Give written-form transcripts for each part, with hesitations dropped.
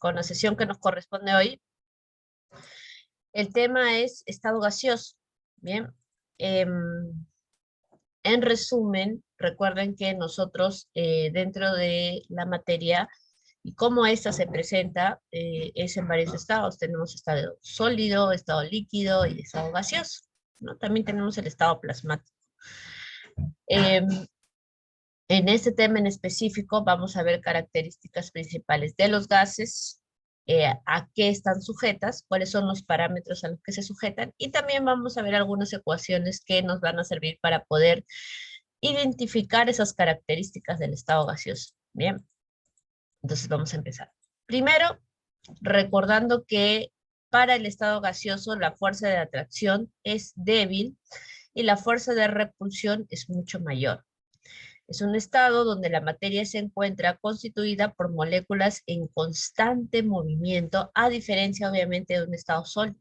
con la sesión que nos corresponde hoy. El tema es estado gaseoso. Bien. En resumen, recuerden que nosotros dentro de la materia y cómo esta se presenta es en varios estados. Tenemos estado sólido, estado líquido y estado gaseoso, ¿no? También tenemos el estado plasmático. Em, En este tema en específico vamos a ver características principales de los gases, a qué están sujetas, cuáles son los parámetros a los que se sujetan, y también vamos a ver algunas ecuaciones que nos van a servir para poder identificar esas características del estado gaseoso. Bien, entonces vamos a empezar. Primero, recordando que para el estado gaseoso la fuerza de atracción es débil y la fuerza de repulsión es mucho mayor. Es un estado donde la materia se encuentra constituida por moléculas en constante movimiento, a diferencia obviamente de un estado sólido.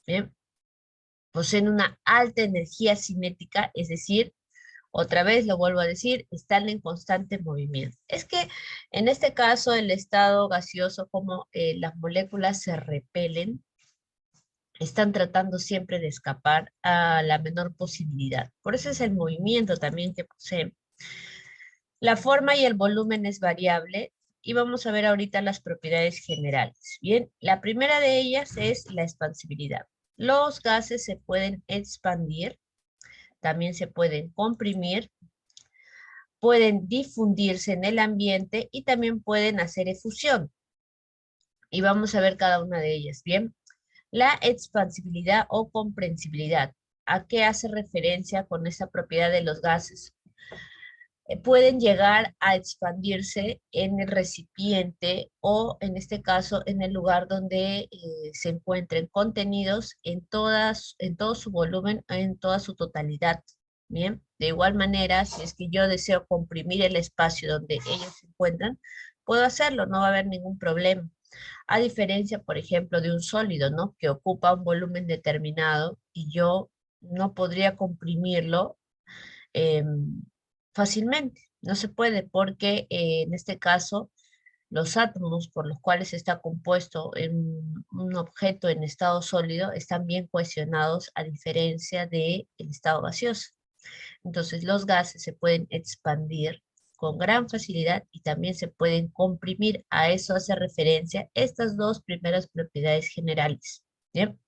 ¿Bien? Poseen una alta energía cinética, es decir, otra vez lo vuelvo a decir, están en constante movimiento. Es que en este caso el estado gaseoso, como las moléculas se repelen, están tratando siempre de escapar a la menor posibilidad. Por eso es el movimiento también que poseen. La forma y el volumen es variable y vamos a ver ahorita las propiedades generales. Bien, la primera de ellas es la expansibilidad. Los gases se pueden expandir, también se pueden comprimir, pueden difundirse en el ambiente y también pueden hacer efusión. Y vamos a ver cada una de ellas. Bien, la expansibilidad o comprensibilidad. ¿A qué hace referencia con esta propiedad de los gases? Pueden llegar a expandirse en el recipiente o en este caso en el lugar donde se encuentren contenidos en todo su volumen, en toda su totalidad. Bien, de igual manera, si es que yo deseo comprimir el espacio donde ellos se encuentran, puedo hacerlo, no va a haber ningún problema. A diferencia, por ejemplo, de un sólido, ¿no? Que ocupa un volumen determinado y yo no podría comprimirlo fácilmente. No se puede porque en este caso los átomos por los cuales está compuesto en un objeto en estado sólido están bien cohesionados a diferencia del estado gaseoso. Entonces los gases se pueden expandir con gran facilidad y también se pueden comprimir. A eso hace referencia estas dos primeras propiedades generales. ¿Bien?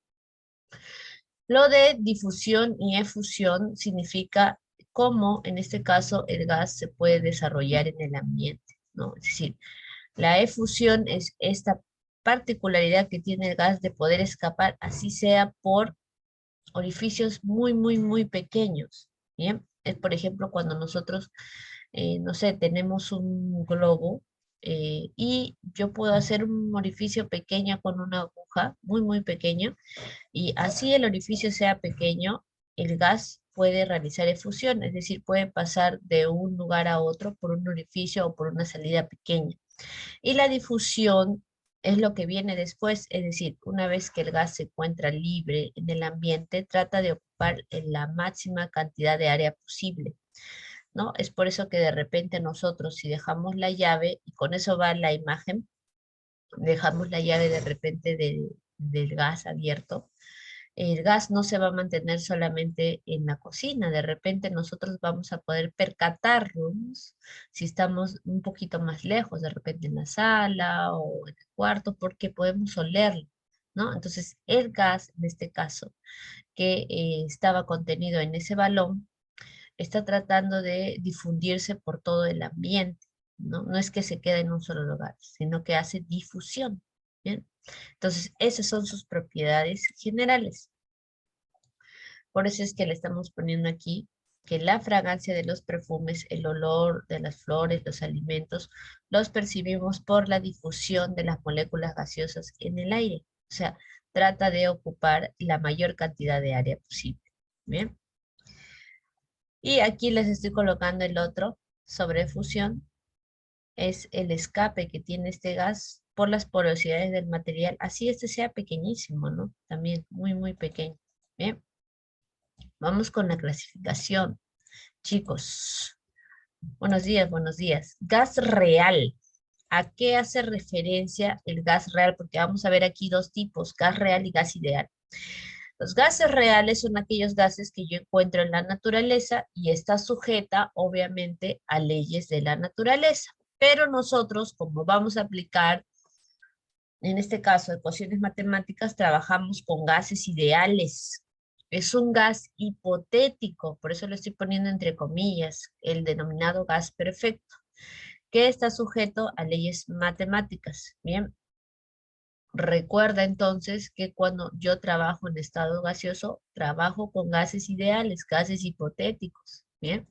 Lo de difusión y efusión significa cómo, en este caso, el gas se puede desarrollar en el ambiente, ¿no? Es decir, la efusión es esta particularidad que tiene el gas de poder escapar, así sea por orificios muy, muy, muy pequeños, ¿bien? Es, por ejemplo, cuando nosotros, no sé, tenemos un globo y yo puedo hacer un orificio pequeño con una aguja, muy, muy pequeño, y así el orificio sea pequeño, el gas puede realizar efusión, es decir, puede pasar de un lugar a otro por un orificio o por una salida pequeña. Y la difusión es lo que viene después, es decir, una vez que el gas se encuentra libre en el ambiente, trata de ocupar la máxima cantidad de área posible, ¿no? Es por eso que de repente nosotros, si dejamos la llave, y con eso va la imagen, dejamos la llave de repente del gas abierto, el gas no se va a mantener solamente en la cocina, de repente nosotros vamos a poder percatarnos si estamos un poquito más lejos, de repente en la sala o en el cuarto, porque podemos olerlo, ¿no? Entonces, el gas, en este caso, que estaba contenido en ese balón, está tratando de difundirse por todo el ambiente, ¿no? No es que se quede en un solo lugar, sino que hace difusión, ¿bien? Entonces, esas son sus propiedades generales. Por eso es que le estamos poniendo aquí que la fragancia de los perfumes, el olor de las flores, los alimentos, los percibimos por la difusión de las moléculas gaseosas en el aire. O sea, trata de ocupar la mayor cantidad de área posible. Bien. Y aquí les estoy colocando el otro sobre fusión. Es el escape que tiene este gas por las porosidades del material. Así este sea pequeñísimo, ¿no? También muy, muy pequeño. Bien. Vamos con la clasificación. Chicos, buenos días, buenos días. Gas real. ¿A qué hace referencia el gas real? Porque vamos a ver aquí dos tipos, gas real y gas ideal. Los gases reales son aquellos gases que yo encuentro en la naturaleza y está sujeta, obviamente, a leyes de la naturaleza. Pero nosotros, como vamos a aplicar, en este caso, ecuaciones matemáticas, trabajamos con gases ideales. Es un gas hipotético, por eso lo estoy poniendo entre comillas, el denominado gas perfecto, que está sujeto a leyes matemáticas. Bien, recuerda entonces que cuando yo trabajo en estado gaseoso, trabajo con gases ideales, gases hipotéticos. Bien,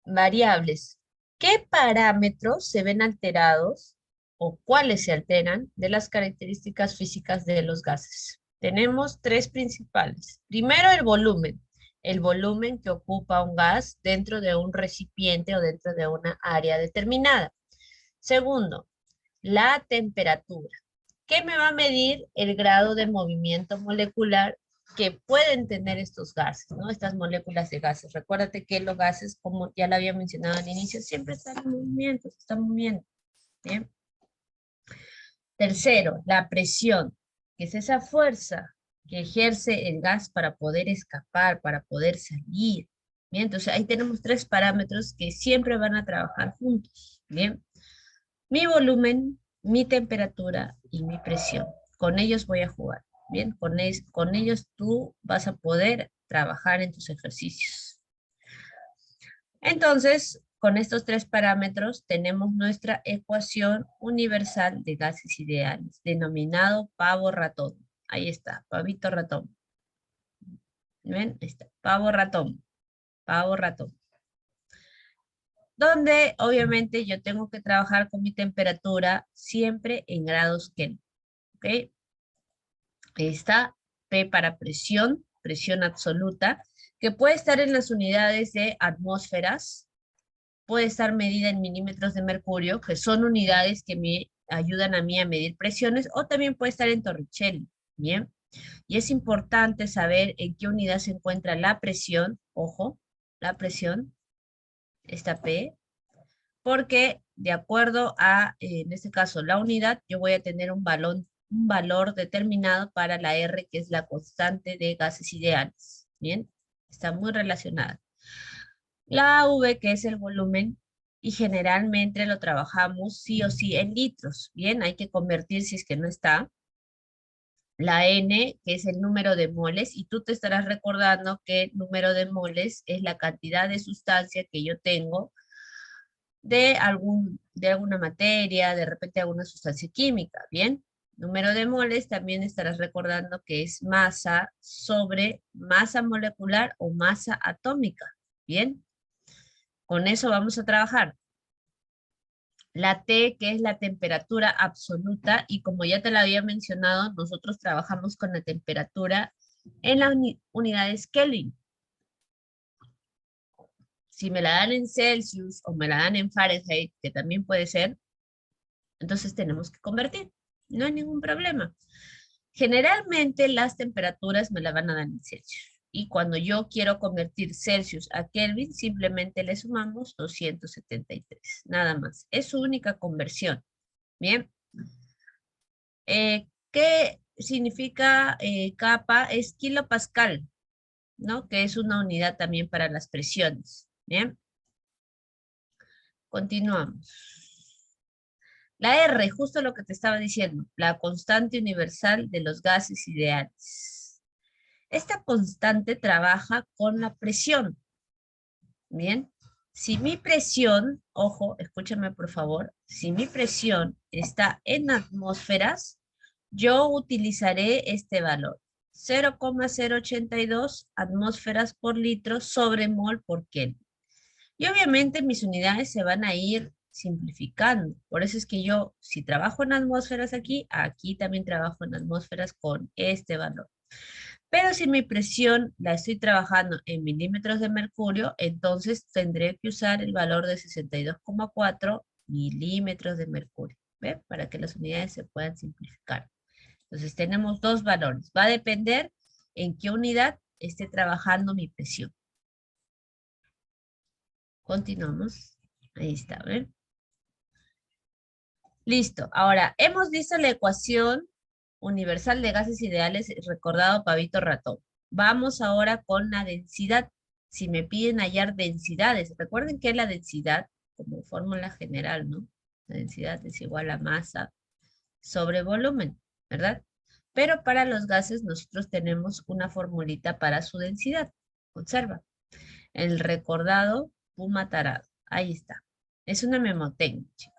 variables. ¿Qué parámetros se ven alterados o cuáles se alteran de las características físicas de los gases? Tenemos tres principales. Primero, el volumen que ocupa un gas dentro de un recipiente o dentro de una área determinada. Segundo, la temperatura. ¿Qué me va a medir el grado de movimiento molecular que pueden tener estos gases, ¿no? Estas moléculas de gases. Recuérdate que los gases, como ya lo había mencionado al inicio, siempre están en movimiento, se están moviendo. ¿Bien? Tercero, la presión, que es esa fuerza que ejerce el gas para poder escapar, para poder salir. Bien, entonces ahí tenemos tres parámetros que siempre van a trabajar juntos. Bien, mi volumen, mi temperatura y mi presión. Con ellos voy a jugar. Bien, con ellos tú vas a poder trabajar en tus ejercicios. Entonces, con estos tres parámetros tenemos nuestra ecuación universal de gases ideales, denominado pavo ratón. Ahí está, pavito ratón. ¿Ven? Ahí está, pavo ratón, pavo ratón. Donde obviamente yo tengo que trabajar con mi temperatura siempre en grados Kelvin. ¿Ok? Ahí está, P para presión, presión absoluta, que puede estar en las unidades de atmósferas, puede estar medida en milímetros de mercurio, que son unidades que me ayudan a mí a medir presiones, o también puede estar en Torricelli, ¿bien? Y es importante saber en qué unidad se encuentra la presión, ojo, la presión, esta P, porque de acuerdo a, en este caso, la unidad, yo voy a tener un valor determinado para la R, que es la constante de gases ideales, ¿bien? Está muy relacionada. La V, que es el volumen, y generalmente lo trabajamos sí o sí en litros, ¿bien? Hay que convertir si es que no está. La N, que es el número de moles, y tú te estarás recordando que el número de moles es la cantidad de sustancia que yo tengo de alguna materia, de repente alguna sustancia química, ¿bien? Número de moles también estarás recordando que es masa sobre masa molecular o masa atómica, ¿bien? Con eso vamos a trabajar. La T, que es la temperatura absoluta, y como ya te la había mencionado, nosotros trabajamos con la temperatura en las unidades Kelvin. Si me la dan en Celsius o me la dan en Fahrenheit, que también puede ser, entonces tenemos que convertir. No hay ningún problema. Generalmente las temperaturas me la van a dar en Celsius. Y cuando yo quiero convertir Celsius a Kelvin, simplemente le sumamos 273, nada más. Es su única conversión. Bien. ¿Qué significa capa? Es kilopascal, ¿no? Que es una unidad también para las presiones. Bien. Continuamos. La R, justo lo que te estaba diciendo, la constante universal de los gases ideales. Esta constante trabaja con la presión. Bien, si mi presión, ojo, escúchame por favor, si mi presión está en atmósferas, yo utilizaré este valor, 0,082 atmósferas por litro sobre mol por Kelvin. Y obviamente mis unidades se van a ir simplificando. Por eso es que yo, si trabajo en atmósferas aquí, aquí también trabajo en atmósferas con este valor. Pero si mi presión la estoy trabajando en milímetros de mercurio, entonces tendré que usar el valor de 62,4 milímetros de mercurio. ¿Ve? Para que las unidades se puedan simplificar. Entonces tenemos dos valores. Va a depender en qué unidad esté trabajando mi presión. Continuamos. Ahí está, ¿ven? Listo. Ahora, hemos visto la ecuación universal de gases ideales, recordado Pavito Ratón. Vamos ahora con la densidad. Si me piden hallar densidades, recuerden que la densidad, como fórmula general, ¿no? La densidad es igual a masa sobre volumen, ¿verdad? Pero para los gases nosotros tenemos una formulita para su densidad. Observa. El recordado Puma tarado. Ahí está. Es una memotécnica.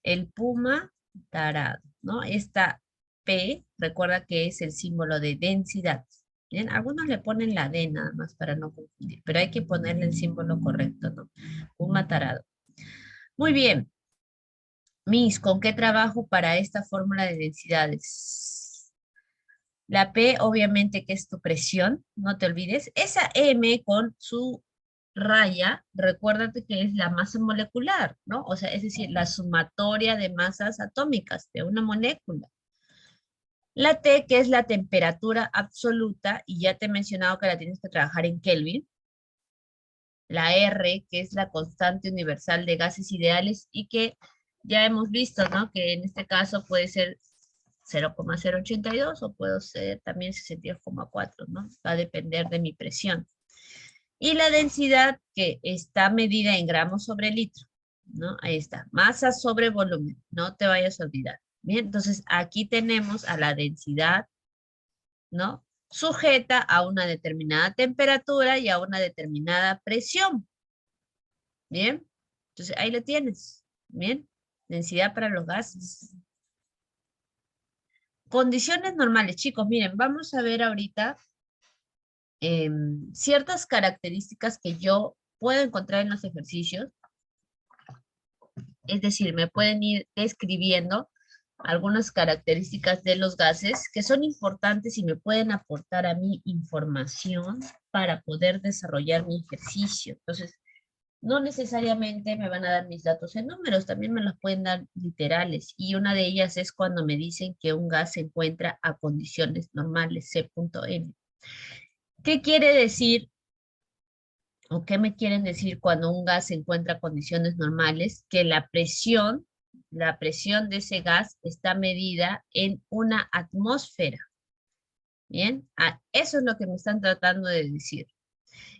El puma tarado, ¿no? Esta P, recuerda que es el símbolo de densidad. Bien, algunos le ponen la D nada más para no confundir, pero hay que ponerle el símbolo correcto, ¿no? Puma tarado. Muy bien. Miss, ¿con qué trabajo para esta fórmula de densidades? La P, obviamente, que es tu presión, no te olvides. Esa M con su raya, recuérdate que es la masa molecular, ¿no? O sea, es decir, la sumatoria de masas atómicas de una molécula. La T, que es la temperatura absoluta, y ya te he mencionado que la tienes que trabajar en Kelvin. La R, que es la constante universal de gases ideales, y que ya hemos visto, ¿no? Que en este caso puede ser 0,082 o puede ser también 62,4, ¿no? Va a depender de mi presión. Y la densidad que está medida en gramos sobre litro, ¿no? Ahí está, masa sobre volumen, no te vayas a olvidar. Bien, entonces aquí tenemos a la densidad, ¿no? Sujeta a una determinada temperatura y a una determinada presión. Bien, entonces ahí lo tienes. Bien, densidad para los gases. Condiciones normales, chicos, miren, vamos a ver ahorita ciertas características que yo puedo encontrar en los ejercicios. Es decir, me pueden ir describiendo algunas características de los gases que son importantes y me pueden aportar a mí información para poder desarrollar mi ejercicio. Entonces, no necesariamente me van a dar mis datos en números, también me los pueden dar literales. Y una de ellas es cuando me dicen que un gas se encuentra a condiciones normales, C.N. ¿Qué quiere decir o qué me quieren decir cuando un gas se encuentra a condiciones normales? Que la presión de ese gas está medida en una atmósfera. Bien, eso es lo que me están tratando de decir.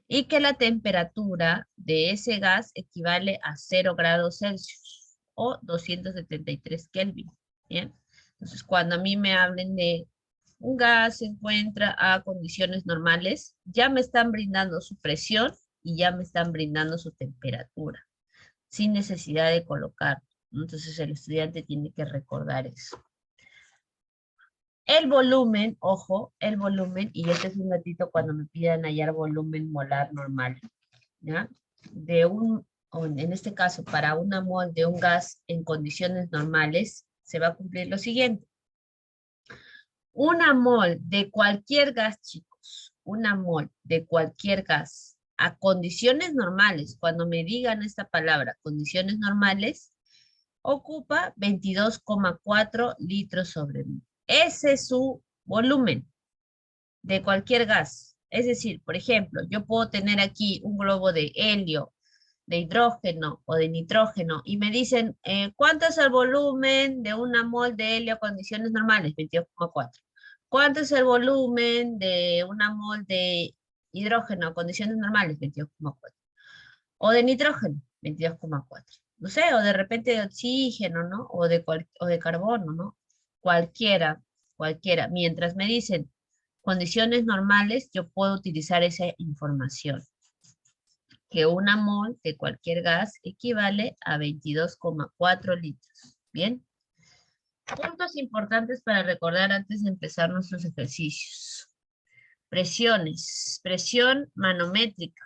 Y que la temperatura de ese gas equivale a 0 grados Celsius o 273 Kelvin. Bien, entonces cuando a mí me hablen de un gas se encuentra a condiciones normales, ya me están brindando su presión y ya me están brindando su temperatura, sin necesidad de colocar. Entonces el estudiante tiene que recordar eso. El volumen, ojo, el volumen, y este es un datito cuando me pidan hallar volumen molar normal, ¿ya? O en este caso, para una mol de un gas en condiciones normales, se va a cumplir lo siguiente. Una mol de cualquier gas, chicos, una mol de cualquier gas a condiciones normales, cuando me digan esta palabra, condiciones normales, ocupa 22,4 litros sobre mol. Ese es su volumen de cualquier gas. Es decir, por ejemplo, yo puedo tener aquí un globo de helio, de hidrógeno o de nitrógeno y me dicen, ¿cuánto es el volumen de una mol de helio a condiciones normales? 22,4. ¿Cuánto es el volumen de una mol de hidrógeno a condiciones normales? 22,4. O de nitrógeno, 22,4. No sé, o de repente de oxígeno, ¿no? O de carbono, ¿no? Cualquiera, cualquiera. Mientras me dicen condiciones normales, yo puedo utilizar esa información. Que una mol de cualquier gas equivale a 22,4 litros. ¿Bien? Puntos importantes para recordar antes de empezar nuestros ejercicios. Presiones. Presión manométrica.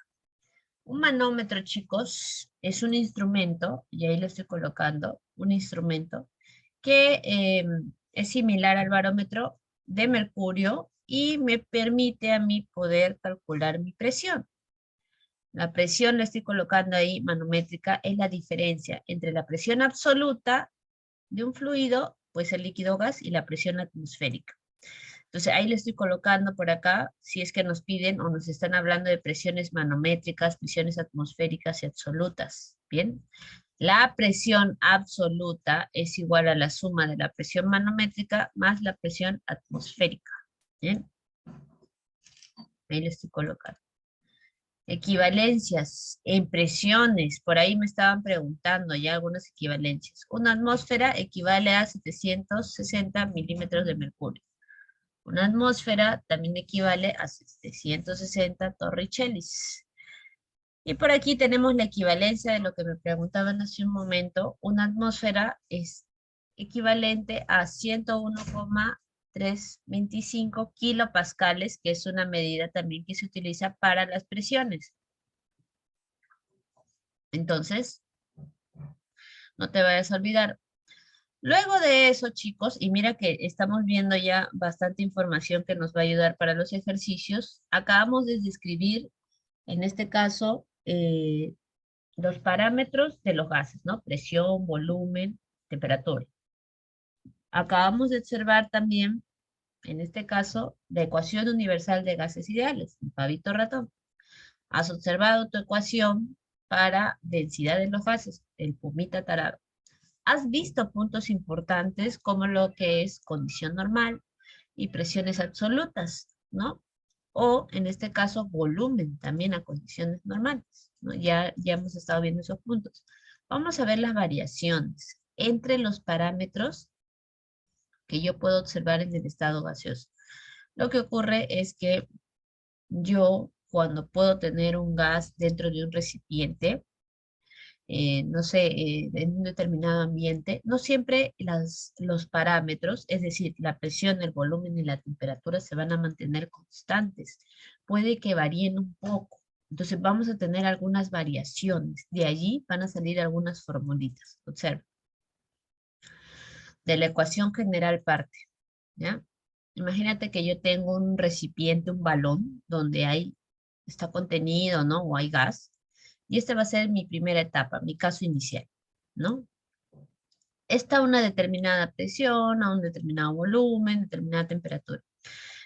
Un manómetro, chicos, es un instrumento, y ahí lo estoy colocando, un instrumento que es similar al barómetro de mercurio y me permite a mí poder calcular mi presión. La presión, la estoy colocando ahí, manométrica, es la diferencia entre la presión absoluta de un fluido, pues el líquido o gas, y la presión atmosférica. Entonces ahí le estoy colocando por acá, si es que nos piden o nos están hablando de presiones manométricas, presiones atmosféricas y absolutas. Bien. La presión absoluta es igual a la suma de la presión manométrica más la presión atmosférica. ¿Bien? Ahí le estoy colocando. Equivalencias en presiones, por ahí me estaban preguntando ya algunas equivalencias. Una atmósfera equivale a 760 milímetros de mercurio. Una atmósfera también equivale a 760 torricellis. Y por aquí tenemos la equivalencia de lo que me preguntaban hace un momento. Una atmósfera es equivalente a 101,325 kilopascales, que es una medida también que se utiliza para las presiones. Entonces, no te vayas a olvidar. Luego de eso, chicos, y mira que estamos viendo ya bastante información que nos va a ayudar para los ejercicios, acabamos de describir, en este caso, los parámetros de los gases, ¿no? Presión, volumen, temperatura. Acabamos de observar también, en este caso, la ecuación universal de gases ideales, el pavito ratón. Has observado tu ecuación para densidad de los gases, el pumita tarado. Has visto puntos importantes como lo que es condición normal y presiones absolutas, ¿no? O, en este caso, volumen también a condiciones normales, ¿no? Ya hemos estado viendo esos puntos. Vamos a ver las variaciones entre los parámetros que yo puedo observar en el estado gaseoso. Lo que ocurre es que yo, cuando puedo tener un gas dentro de un recipiente, no sé, en un determinado ambiente, no siempre los parámetros, es decir, la presión, el volumen y la temperatura se van a mantener constantes. Puede que varíen un poco. Entonces vamos a tener algunas variaciones. De allí van a salir algunas formulitas. Observa. De la ecuación general parte, ¿ya? Imagínate que yo tengo un recipiente, un balón, donde está contenido, ¿no? O hay gas. Y esta va a ser mi primera etapa, mi caso inicial, ¿no? Está a una determinada presión, a un determinado volumen, determinada temperatura.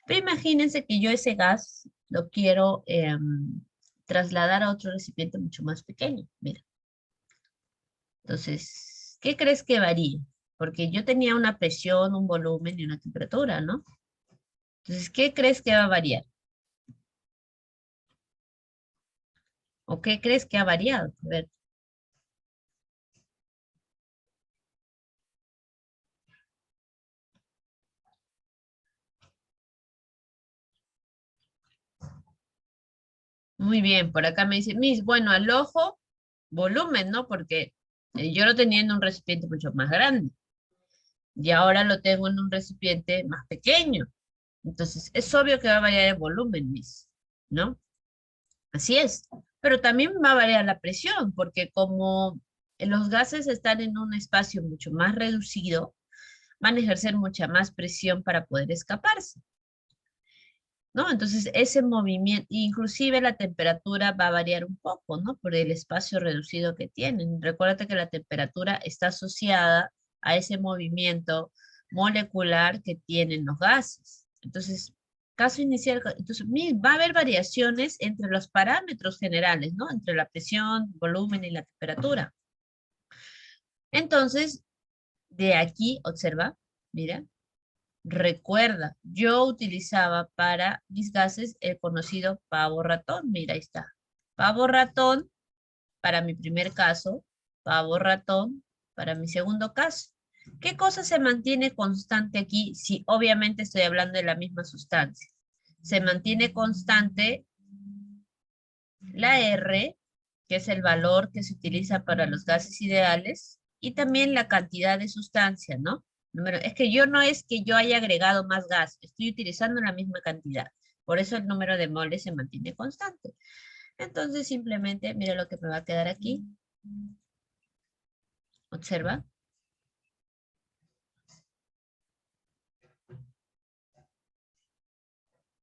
Pero imagínense que yo ese gas lo quiero trasladar a otro recipiente mucho más pequeño. Mira. Entonces, ¿qué crees que varía? Porque yo tenía una presión, un volumen y una temperatura, ¿no? Entonces, ¿qué crees que va a variar? ¿O qué crees que ha variado? A ver. Muy bien, por acá me dice, Miss, bueno, al ojo, volumen, ¿no? Porque yo lo tenía en un recipiente mucho más grande y ahora lo tengo en un recipiente más pequeño. Entonces, es obvio que va a variar el volumen, Miss, ¿no? Así es. Pero también va a variar la presión, porque como los gases están en un espacio mucho más reducido, van a ejercer mucha más presión para poder escaparse. ¿No? Entonces, ese movimiento, inclusive la temperatura va a variar un poco, ¿no? Por el espacio reducido que tienen. Recuerda que la temperatura está asociada a ese movimiento molecular que tienen los gases. Entonces, caso inicial, entonces, va a haber variaciones entre los parámetros generales, ¿no? Entre la presión, volumen y la temperatura. Entonces, de aquí, observa, mira, recuerda, yo utilizaba para mis gases el conocido pavo ratón. Mira, ahí está. Pavo ratón para mi primer caso, pavo ratón para mi segundo caso. ¿Qué cosa se mantiene constante aquí? Si obviamente estoy hablando de la misma sustancia. Se mantiene constante la R, que es el valor que se utiliza para los gases ideales, y también la cantidad de sustancia, ¿no? Es que yo no es que yo haya agregado más gas, estoy utilizando la misma cantidad. Por eso el número de moles se mantiene constante. Entonces simplemente, mira lo que me va a quedar aquí. Observa.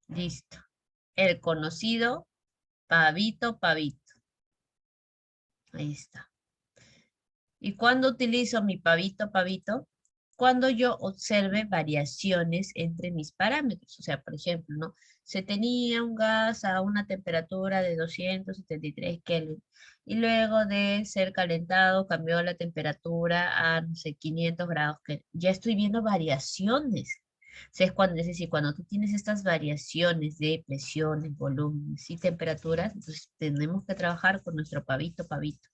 Listo. El conocido pavito, pavito. Ahí está. ¿Y cuándo utilizo mi pavito, pavito? cuando yo observe variaciones entre mis parámetros. O sea, por ejemplo, ¿no? Se tenía un gas a una temperatura de 273 Kelvin y luego de ser calentado cambió la temperatura a, no sé, 500 grados Kelvin. Ya estoy viendo variaciones. O sea, es decir, cuando tú tienes estas variaciones de presiones, volúmenes y temperaturas, entonces tenemos que trabajar con nuestro pavito, pavito.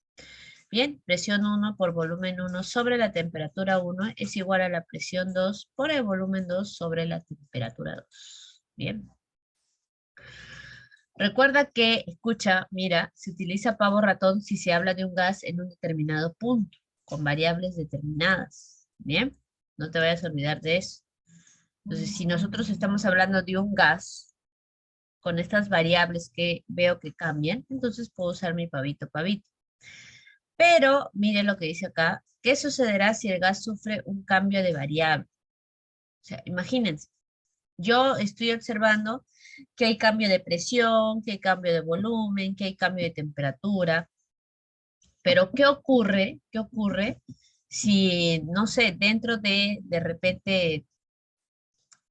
Bien, presión 1 por volumen 1 sobre la temperatura 1 es igual a la presión 2 por el volumen 2 sobre la temperatura 2. Bien. Recuerda que, escucha, mira, se utiliza pavo ratón si se habla de un gas en un determinado punto, con variables determinadas. Bien, no te vayas a olvidar de eso. Entonces, si nosotros estamos hablando de un gas con estas variables que veo que cambian, entonces puedo usar mi pavito, pavito. Pero, mire lo que dice acá, ¿qué sucederá si el gas sufre un cambio de variable? O sea, imagínense, yo estoy observando que hay cambio de presión, que hay cambio de volumen, que hay cambio de temperatura, pero ¿qué ocurre? ¿Qué ocurre si, no sé, dentro de repente,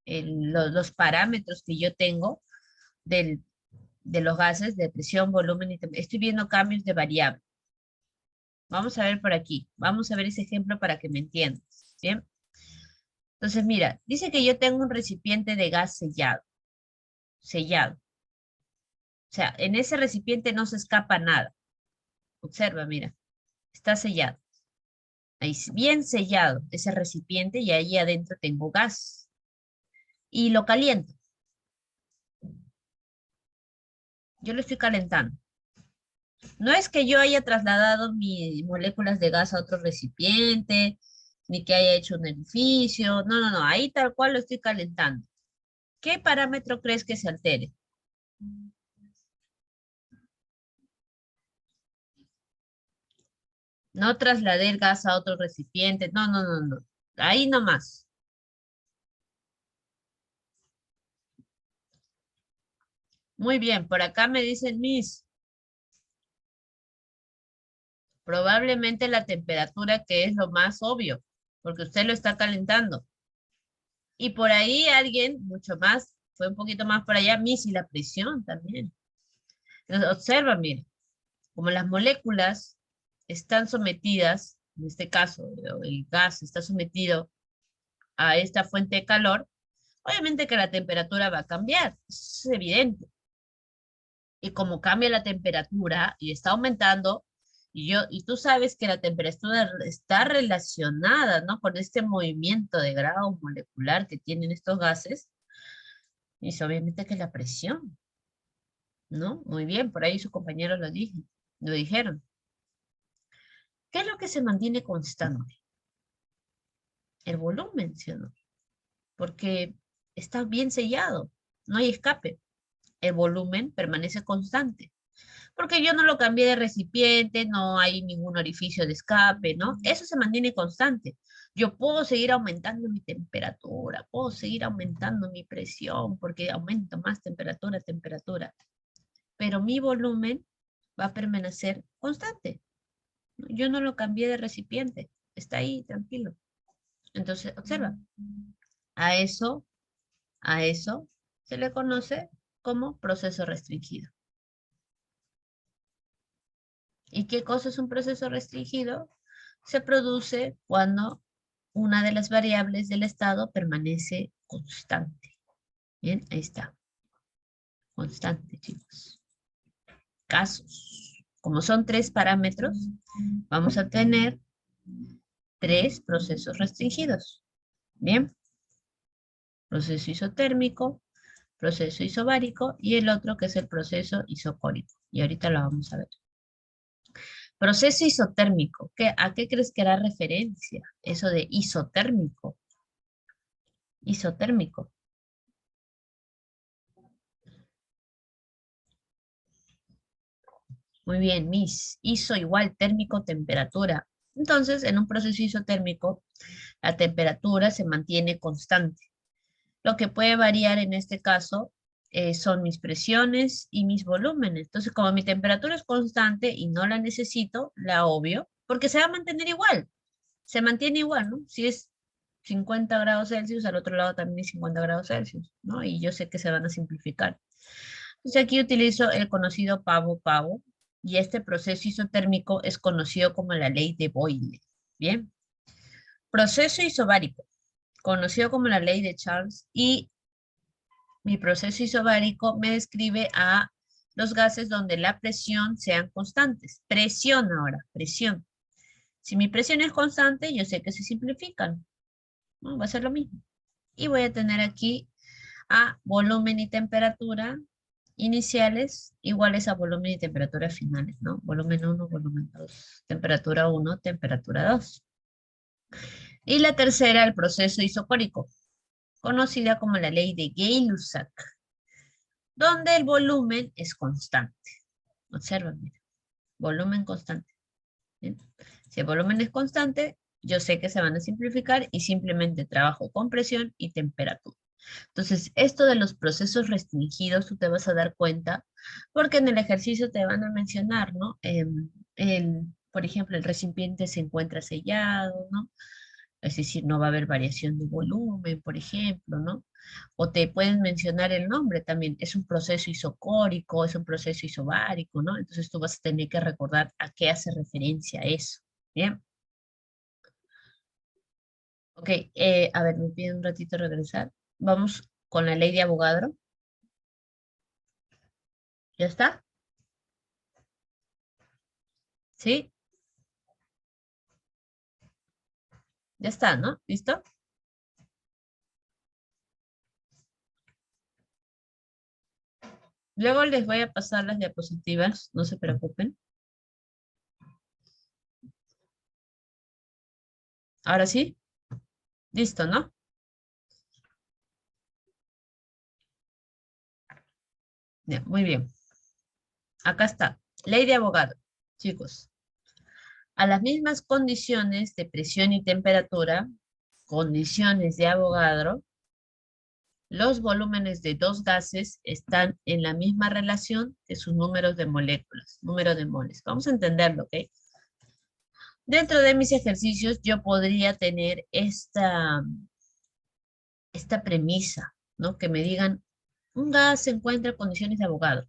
los parámetros que yo tengo de los gases, de presión, volumen y temperatura, estoy viendo cambios de variable? Vamos a ver por aquí. Vamos a ver ese ejemplo para que me entiendas. ¿Bien? Entonces, mira, dice que yo tengo un recipiente de gas sellado. Sellado. O sea, en ese recipiente no se escapa nada. Observa, mira. Está sellado. Ahí, bien sellado ese recipiente y ahí adentro tengo gas. Y lo caliento. Yo lo estoy calentando. No es que yo haya trasladado mis moléculas de gas a otro recipiente, ni que haya hecho un edificio. No, no, no. Ahí tal cual lo estoy calentando. ¿Qué parámetro crees que se altere? No trasladé el gas a otro recipiente. No, no, no, no. Ahí nomás. Muy bien, por acá me dicen Miss, probablemente la temperatura, que es lo más obvio, porque usted lo está calentando. Y por ahí alguien, mucho más, fue un poquito más por allá, Miss, y la presión también. Entonces, observa, mire, como las moléculas están sometidas, en este caso, el gas está sometido a esta fuente de calor, obviamente que la temperatura va a cambiar, es evidente. Y como cambia la temperatura y está aumentando, y tú sabes que la temperatura está relacionada, ¿no? Con este movimiento de grado molecular que tienen estos gases, y es obviamente que la presión, ¿no? Muy bien, por ahí sus compañeros lo dijeron. ¿Qué es lo que se mantiene constante? El volumen, ¿sí o no? Porque está bien sellado, no hay escape. El volumen permanece constante. Porque yo no lo cambié de recipiente, no hay ningún orificio de escape, ¿no? Eso se mantiene constante. Yo puedo seguir aumentando mi temperatura, puedo seguir aumentando mi presión, porque aumento más temperatura, temperatura. Pero mi volumen va a permanecer constante. Yo no lo cambié de recipiente, está ahí, tranquilo. Entonces, observa, a eso, a eso se le conoce como proceso restringido. ¿Y qué cosa es un proceso restringido? Se produce cuando una de las variables del estado permanece constante. Bien, ahí está. Constante, chicos. Casos. Como son 3 parámetros, vamos a tener 3 procesos restringidos. Bien. Proceso isotérmico, proceso isobárico y el otro que es el proceso isocórico. Y ahorita lo vamos a ver. Proceso isotérmico. ¿A qué crees que hará referencia? Eso de isotérmico. Isotérmico. Muy bien, Miss. Iso igual térmico, temperatura. Entonces, en un proceso isotérmico, la temperatura se mantiene constante. Lo que puede variar en este caso son mis presiones y mis volúmenes. Entonces, como mi temperatura es constante y no la necesito, la obvio, porque se va a mantener igual. Se mantiene igual, ¿no? Si es 50 grados Celsius, al otro lado también hay 50 grados Celsius, ¿no? Y yo sé que se van a simplificar. Entonces aquí utilizo el conocido pavo-pavo, y este proceso isotérmico es conocido como la ley de Boyle. Bien. Proceso isobárico, conocido como la ley de Charles, y mi proceso isobárico me describe a los gases donde la presión sean constantes. Presión ahora, presión. Si mi presión es constante, yo sé que se simplifican, ¿no? Va a ser lo mismo. Y voy a tener aquí a volumen y temperatura iniciales iguales a volumen y temperatura finales, ¿no? Volumen 1, volumen 2, temperatura 1, temperatura 2. Y la tercera, el proceso isocórico, conocida como la ley de Gay-Lussac, donde el volumen es constante. Observen, mira, volumen constante. ¿Bien? Si el volumen es constante, yo sé que se van a simplificar y simplemente trabajo con presión y temperatura. Entonces, esto de los procesos restringidos, tú te vas a dar cuenta, porque en el ejercicio te van a mencionar, ¿no? Por ejemplo, el recipiente se encuentra sellado, ¿no? Es decir, no va a haber variación de volumen, por ejemplo, ¿no? O te pueden mencionar el nombre también. Es un proceso isocórico, es un proceso isobárico, ¿no? Entonces tú vas a tener que recordar a qué hace referencia eso. Bien. Ok, a ver, me pide un ratito regresar. Vamos con la ley de Avogadro. ¿Ya está? ¿Sí? Ya está, ¿no? ¿Listo? Luego les voy a pasar las diapositivas, no se preocupen. Ahora sí, listo, ¿no? Ya, muy bien. Acá está. Ley de Avogadro, chicos. A las mismas condiciones de presión y temperatura, condiciones de Avogadro, los volúmenes de dos gases están en la misma relación que sus números de moléculas, número de moles. Vamos a entenderlo, ¿ok? Dentro de mis ejercicios yo podría tener esta premisa, ¿no? Que me digan, un gas se encuentra en condiciones de Avogadro.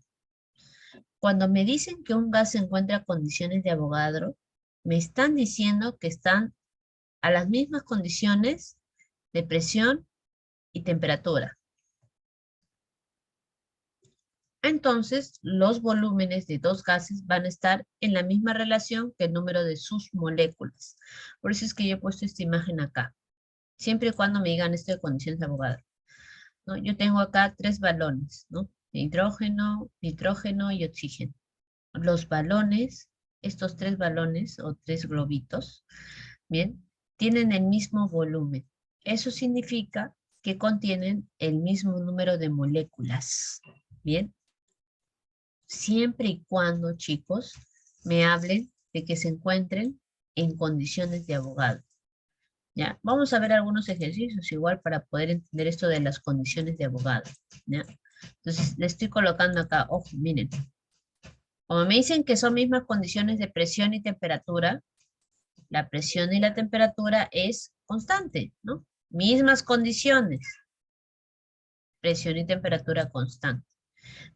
Cuando me dicen que un gas se encuentra en condiciones de Avogadro, me están diciendo que están a las mismas condiciones de presión y temperatura. Entonces, los volúmenes de dos gases van a estar en la misma relación que el número de sus moléculas. Por eso es que yo he puesto esta imagen acá. Siempre y cuando me digan esto de condiciones de Avogadro, ¿no? Yo tengo acá tres balones, ¿no? Hidrógeno, nitrógeno y oxígeno. Los balones, estos tres balones o tres globitos, bien, tienen el mismo volumen. Eso significa que contienen el mismo número de moléculas, bien. Siempre y cuando, chicos, me hablen de que se encuentren en condiciones de Avogadro. ¿Ya? Vamos a ver algunos ejercicios igual para poder entender esto de las condiciones de Avogadro. ¿Ya? Entonces, le estoy colocando acá, ojo, miren. Como me dicen que son mismas condiciones de presión y temperatura, la presión y la temperatura es constante, ¿no? Mismas condiciones, presión y temperatura constante.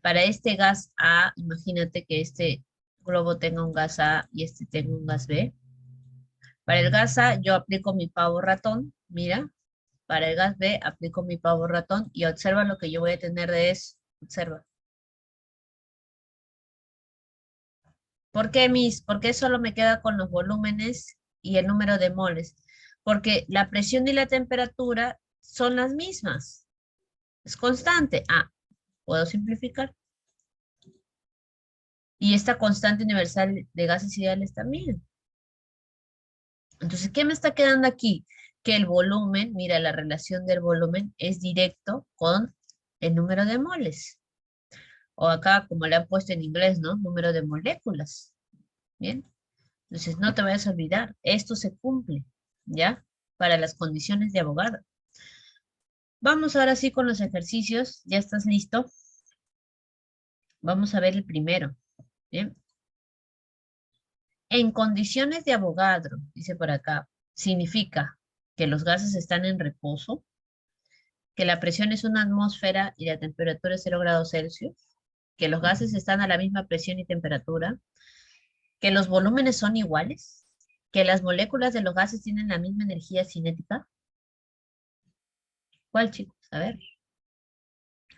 Para este gas A, imagínate que este globo tenga un gas A y este tenga un gas B. Para el gas A yo aplico mi pavo ratón, mira. Para el gas B aplico mi pavo ratón y observa lo que yo voy a tener de eso. Observa. ¿Por qué solo me queda con los volúmenes y el número de moles? Porque la presión y la temperatura son las mismas. Es constante. Ah, puedo simplificar. Y esta constante universal de gases ideales también. Entonces, ¿qué me está quedando aquí? Que el volumen, mira, la relación del volumen es directo con el número de moles. O acá, como le han puesto en inglés, ¿no? Número de moléculas. Bien. Entonces, no te vayas a olvidar, esto se cumple, ¿ya? Para las condiciones de Avogadro. Vamos ahora sí con los ejercicios. ¿Ya estás listo? Vamos a ver el primero. Bien. En condiciones de Avogadro, dice por acá, significa que los gases están en reposo, que la presión es una atmósfera y la temperatura es 0 grados Celsius, que los gases están a la misma presión y temperatura, que los volúmenes son iguales, que las moléculas de los gases tienen la misma energía cinética. ¿Cuál, chicos? A ver.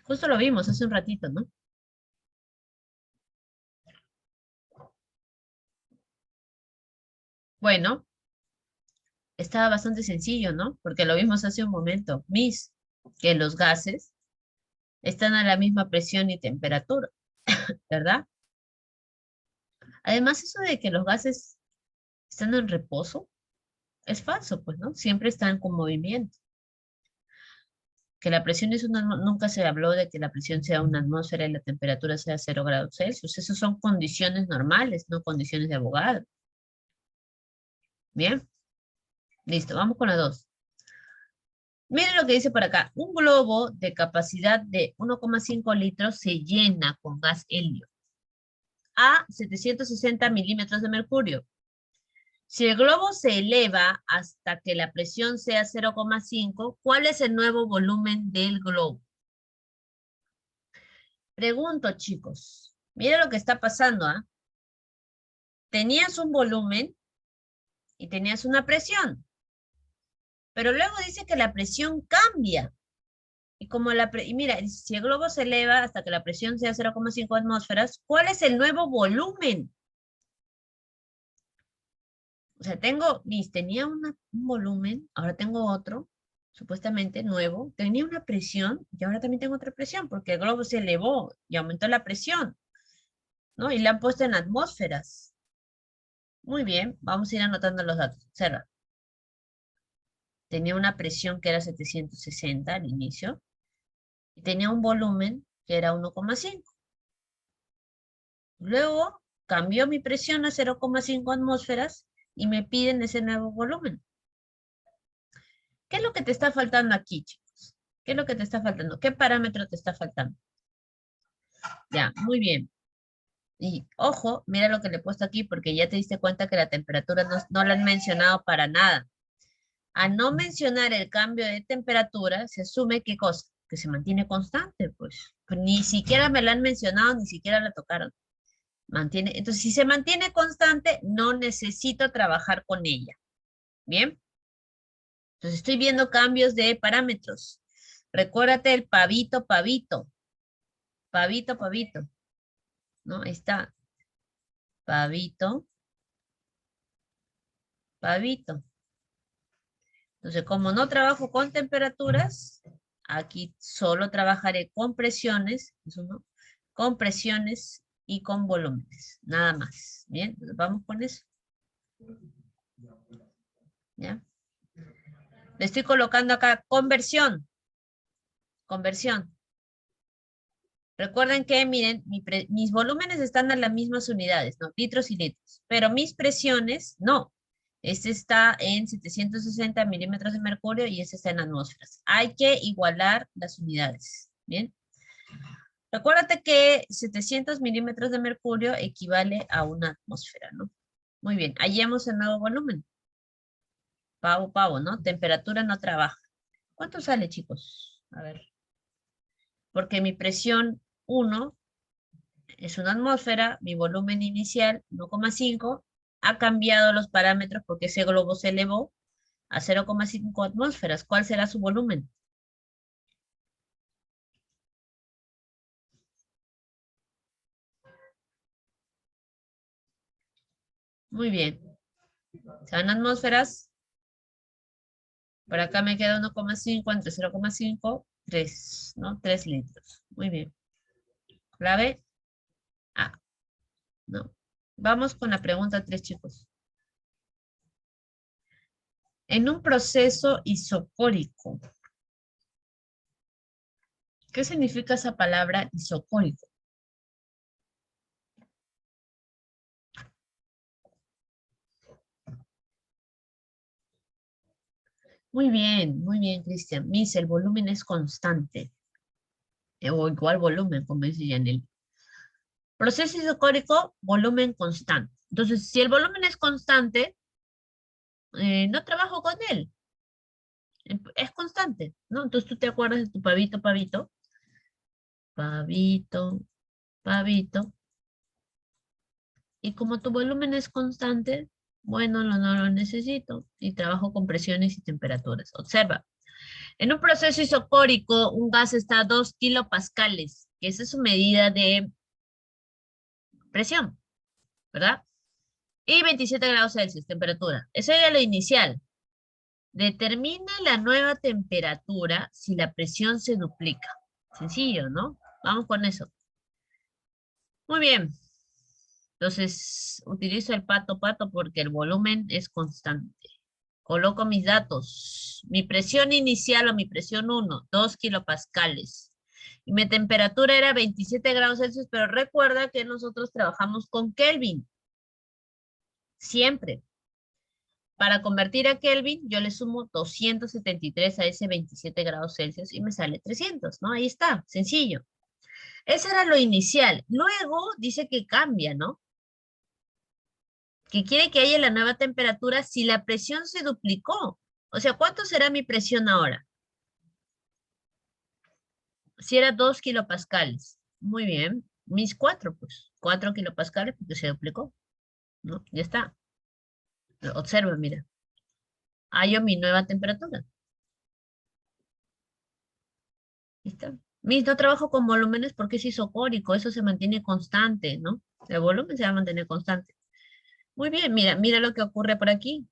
Justo lo vimos hace un ratito, ¿no? Bueno, estaba bastante sencillo, ¿no? Porque lo vimos hace un momento. Que los gases están a la misma presión y temperatura, ¿verdad? Además, eso de que los gases están en reposo es falso, pues, ¿no? Siempre están con movimiento. Que la presión es una, nunca se habló de que la presión sea una atmósfera y la temperatura sea 0 grados Celsius. Esas son condiciones normales, no condiciones de Avogadro. Bien, listo, vamos con la 2. Miren lo que dice por acá. Un globo de capacidad de 1,5 litros se llena con gas helio a 760 milímetros de mercurio. Si el globo se eleva hasta que la presión sea 0,5, ¿cuál es el nuevo volumen del globo? Pregunto, chicos. Miren lo que está pasando, ¿ah? Tenías un volumen y tenías una presión. Pero luego dice que la presión cambia. Y como y mira, si el globo se eleva hasta que la presión sea 0,5 atmósferas, ¿cuál es el nuevo volumen? O sea, tenía un volumen, ahora tengo otro, supuestamente nuevo, tenía una presión y ahora también tengo otra presión, porque el globo se elevó y aumentó la presión, ¿no? Y la han puesto en atmósferas. Muy bien, vamos a ir anotando los datos. Observa. Tenía una presión que era 760 al inicio, y tenía un volumen que era 1,5. Luego cambió mi presión a 0,5 atmósferas y me piden ese nuevo volumen. ¿Qué es lo que te está faltando aquí, chicos? ¿Qué es lo que te está faltando? ¿Qué parámetro te está faltando? Ya, muy bien. Y ojo, mira lo que le he puesto aquí porque ya te diste cuenta que la temperatura no la han mencionado para nada. Al no mencionar el cambio de temperatura, se asume ¿qué cosa? Que se mantiene constante, pues. Pues ni siquiera me la han mencionado, ni siquiera la tocaron. Entonces, si se mantiene constante, no necesito trabajar con ella. ¿Bien? Entonces, estoy viendo cambios de parámetros. Recuérdate el pavito, pavito. Pavito, pavito. ¿No? Ahí está. Pavito, pavito. Entonces, como no trabajo con temperaturas, aquí solo trabajaré con presiones, eso no, con presiones y con volúmenes, nada más. Bien, entonces vamos con eso. ¿Ya? Le estoy colocando acá conversión. Conversión. Recuerden que, miren, mis volúmenes están a las mismas unidades, ¿no? Litros y litros. Pero mis presiones, no. Este está en 760 milímetros de mercurio y este está en atmósferas. Hay que igualar las unidades, ¿bien? Recuérdate que 700 milímetros de mercurio equivale a una atmósfera, ¿no? Muy bien, hallemos el nuevo volumen. Pavo, pavo, ¿no? Temperatura no trabaja. ¿Cuánto sale, chicos? A ver. Porque mi presión 1 es una atmósfera, mi volumen inicial 1,5, ha cambiado los parámetros porque ese globo se elevó a 0,5 atmósferas. ¿Cuál será su volumen? Muy bien. ¿Serán atmósferas? Por acá me queda 1,5 entre 0,5, 3, ¿no? 3 litros. Muy bien. Clave A, ¿no? Vamos con la pregunta 3, chicos. En un proceso isocórico, ¿qué significa esa palabra isocórico? muy bien, Cristian. Miss, el volumen es constante. O igual volumen, como dice Yanel. Proceso isocórico, volumen constante. Entonces, si el volumen es constante, no trabajo con él. Es constante, ¿no? Entonces tú te acuerdas de tu pavito, pavito, pavito, pavito, y como tu volumen es constante, bueno, no lo necesito, y trabajo con presiones y temperaturas. Observa, en un proceso isocórico, un gas está a 2 kilopascales, que esa es su medida de presión, ¿verdad? Y 27 grados Celsius, temperatura. Eso era lo inicial. Determina la nueva temperatura si la presión se duplica. Sencillo, ¿no? Vamos con eso. Muy bien. Entonces, utilizo el pato pato porque el volumen es constante. Coloco mis datos. Mi presión inicial o mi presión 1, 2 kilopascales. Y mi temperatura era 27 grados Celsius, pero recuerda que nosotros trabajamos con Kelvin. Siempre. Para convertir a Kelvin, yo le sumo 273 a ese 27 grados Celsius y me sale 300, ¿no? Ahí está, sencillo. Ese era lo inicial. Luego dice que cambia, ¿no? Que quiere que haya la nueva temperatura si la presión se duplicó. O sea, ¿cuánto será mi presión ahora? Si era 2 kilopascales. Muy bien. Mis 4, pues. 4 kilopascales porque se duplicó, ¿no? Ya está. Observa, mira. Hallo mi nueva temperatura. ¿Listo? Mis, no trabajo con volúmenes porque es isocórico, eso se mantiene constante, ¿no? El volumen se va a mantener constante. Muy bien, mira, mira lo que ocurre por aquí.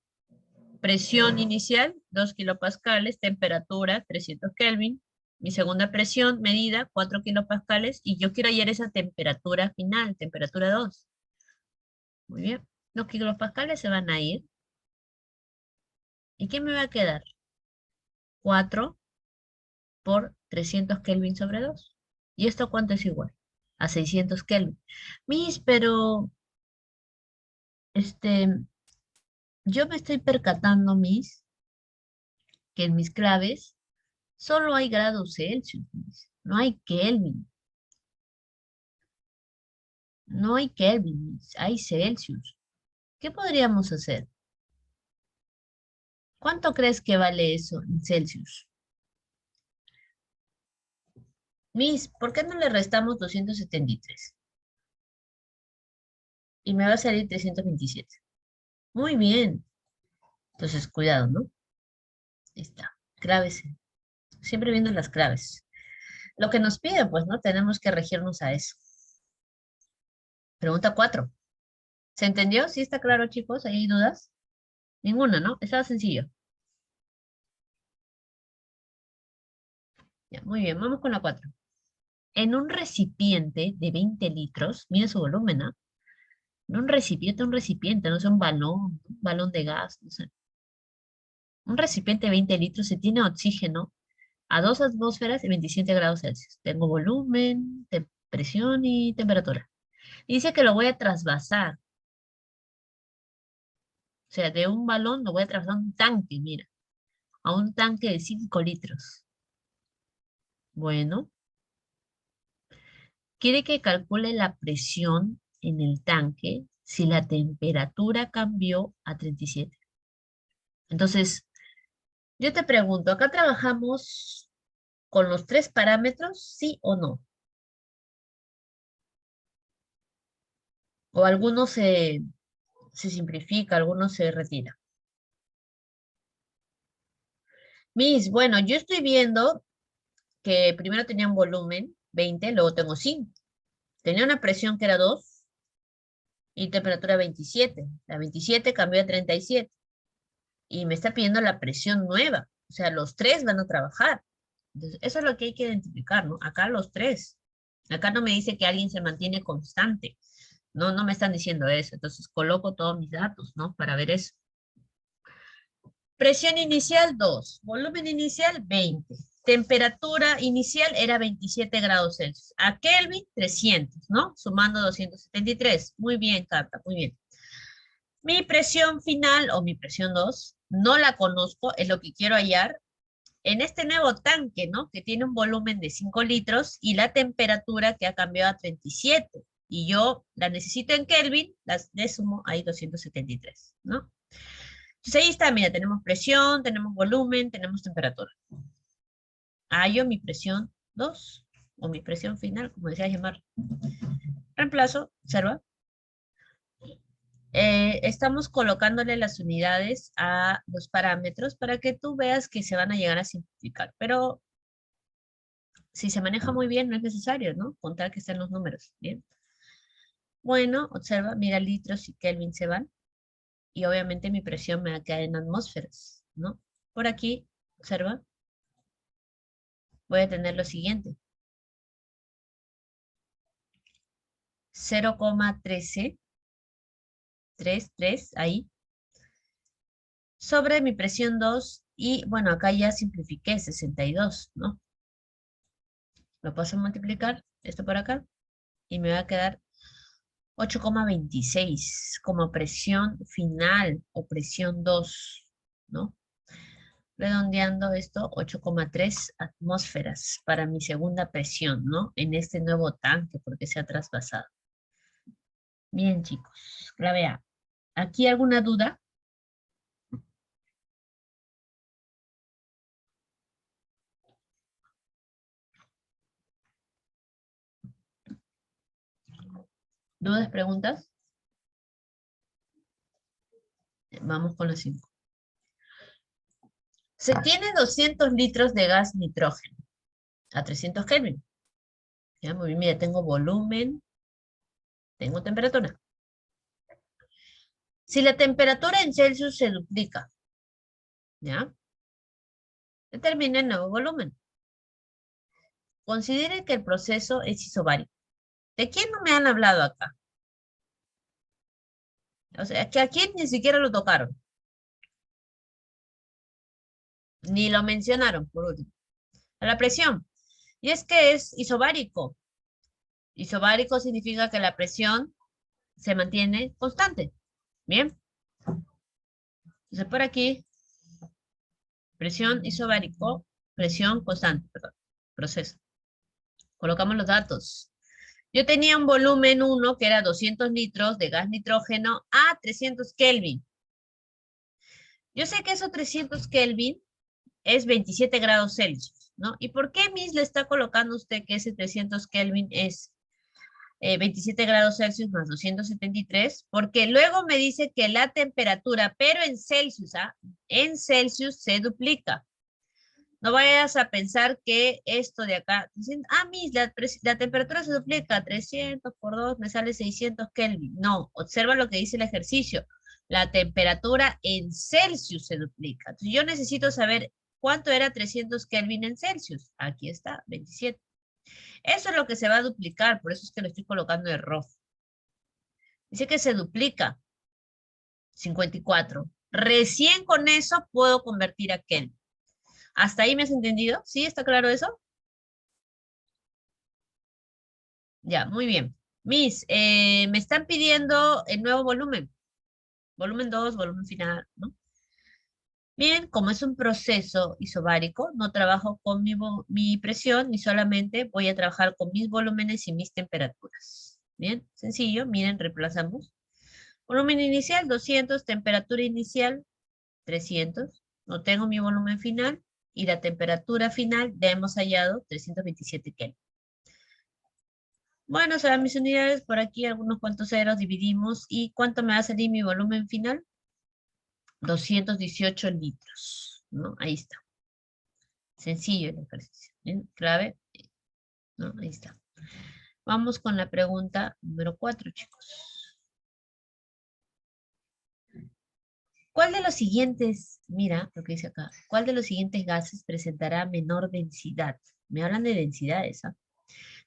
Presión inicial, 2 kilopascales, temperatura, 300 Kelvin. Mi segunda presión medida, 4 kilopascales, y yo quiero hallar esa temperatura final, temperatura 2. Muy bien, los kilopascales se van a ir. ¿Y qué me va a quedar? 4 por 300 Kelvin sobre 2. ¿Y esto cuánto es igual? A 600 Kelvin. Miss, pero este, yo me estoy percatando, Miss, que en mis claves solo hay grados Celsius, Miss. No hay Kelvin. No hay Kelvin, Miss. Hay Celsius. ¿Qué podríamos hacer? ¿Cuánto crees que vale eso en Celsius? Miss, ¿por qué no le restamos 273? Y me va a salir 327. Muy bien. Entonces, cuidado, ¿no? Ahí está. Claves. Siempre viendo las claves. Lo que nos piden, pues, ¿no? Tenemos que regirnos a eso. Pregunta 4. ¿Se entendió? ¿Sí está claro, chicos? ¿Hay dudas? Ninguna, ¿no? Estaba sencillo. Ya, muy bien, vamos con la 4. En un recipiente de 20 litros, mira su volumen, ¿no? No un recipiente, no es un balón de gas, no sé. Un recipiente de 20 litros se tiene oxígeno a 2 atmósferas y 27 grados Celsius. Tengo volumen, presión y temperatura. Y dice que lo voy a trasvasar. O sea, de un balón lo voy a trasvasar a un tanque, mira. A un tanque de 5 litros. Bueno, quiere que calcule la presión en el tanque si la temperatura cambió a 37. Entonces, yo te pregunto, ¿acá trabajamos con los 3 parámetros, sí o no? O alguno se simplifica, alguno se retira. Miss, bueno, yo estoy viendo que primero tenía un volumen 20, luego tengo 5. Tenía una presión que era 2 y temperatura 27. La 27 cambió a 37 y me está pidiendo la presión nueva. O sea, los 3 van a trabajar. Entonces, eso es lo que hay que identificar, ¿no? Acá los 3. Acá no me dice que alguien se mantiene constante. No, no me están diciendo eso. Entonces, coloco todos mis datos, ¿no? Para ver eso. Presión inicial 2, volumen inicial 20, temperatura inicial era 27 grados Celsius. A Kelvin 300, ¿no? Sumando 273. Muy bien, Carta, muy bien. Mi presión final o mi presión 2, no la conozco, es lo que quiero hallar. En este nuevo tanque, ¿no? Que tiene un volumen de 5 litros y la temperatura que ha cambiado a 37. Y yo la necesito en Kelvin, le sumo ahí 273, ¿no? Entonces ahí está, mira, tenemos presión, tenemos volumen, tenemos temperatura. Hallo mi presión 2, o mi presión final, como decía llamar. Reemplazo, observa. Estamos colocándole las unidades a los parámetros para que tú veas que se van a llegar a simplificar. Pero si se maneja muy bien, no es necesario, ¿no? Contar que estén los números, ¿bien? Bueno, observa, mira, litros y Kelvin se van. Y obviamente mi presión me va a quedar en atmósferas, ¿no? Por aquí, observa, voy a tener lo siguiente. 0,1333, ahí, sobre mi presión 2, y bueno, acá ya simplifiqué, 62, ¿no? Lo paso a multiplicar, esto por acá, y me va a quedar 8,26 como presión final, o presión 2, ¿no? Redondeando esto, 8,3 atmósferas para mi segunda presión, ¿no? En este nuevo tanque, porque se ha trasvasado. Bien, chicos, clave A. ¿Aquí alguna duda? ¿Dudas, preguntas? Vamos con los 5. Se tiene 200 litros de gas nitrógeno a 300 Kelvin. Ya, muy bien, mira, tengo volumen, tengo temperatura. Si la temperatura en Celsius se duplica, ¿ya? Determine el nuevo volumen. Considere que el proceso es isobárico. ¿De quién no me han hablado acá? O sea, que aquí ni siquiera lo tocaron, ni lo mencionaron, por último. A la presión. Y es que es isobárico. Isobárico significa que la presión se mantiene constante. Bien. Entonces por aquí, presión isobárico, presión constante, perdón, proceso. Colocamos los datos. Yo tenía un volumen 1 que era 200 litros de gas nitrógeno a 300 Kelvin. Yo sé que esos 300 Kelvin es 27 grados Celsius, ¿no? ¿Y por qué, Miss, le está colocando usted que ese 300 Kelvin es 27 grados Celsius más 273? Porque luego me dice que la temperatura, pero en Celsius, ¿ah? En Celsius se duplica. No vayas a pensar que esto de acá, dicen, Miss, la temperatura se duplica, 300 por 2 me sale 600 Kelvin. No, observa lo que dice el ejercicio. La temperatura en Celsius se duplica. Entonces yo necesito saber cuánto era 300 Kelvin en Celsius. Aquí está, 27. Eso es lo que se va a duplicar, por eso es que lo estoy colocando en rojo. Dice que se duplica, 54. Recién con eso puedo convertir a Kelvin. ¿Hasta ahí me has entendido? ¿Sí? ¿Está claro eso? Ya, muy bien. Miss, me están pidiendo el nuevo volumen. Volumen 2, volumen final, ¿no? Bien, como es un proceso isobárico, no trabajo con mi presión, ni solamente voy a trabajar con mis volúmenes y mis temperaturas. Bien, sencillo, miren, reemplazamos. Volumen inicial, 200, temperatura inicial, 300. No tengo mi volumen final y la temperatura final ya hemos hallado 327 Kelvin. Bueno, serán mis unidades, por aquí algunos cuantos ceros, dividimos. ¿Y cuánto me va a salir mi volumen final? 218 litros, ¿no? Ahí está. Sencillo el ejercicio. ¿Bien? Clave, ¿no? Ahí está. Vamos con la pregunta número 4, chicos. ¿Cuál de los siguientes, mira lo que dice acá, cuál de los siguientes gases presentará menor densidad? Me hablan de densidades, ¿ah?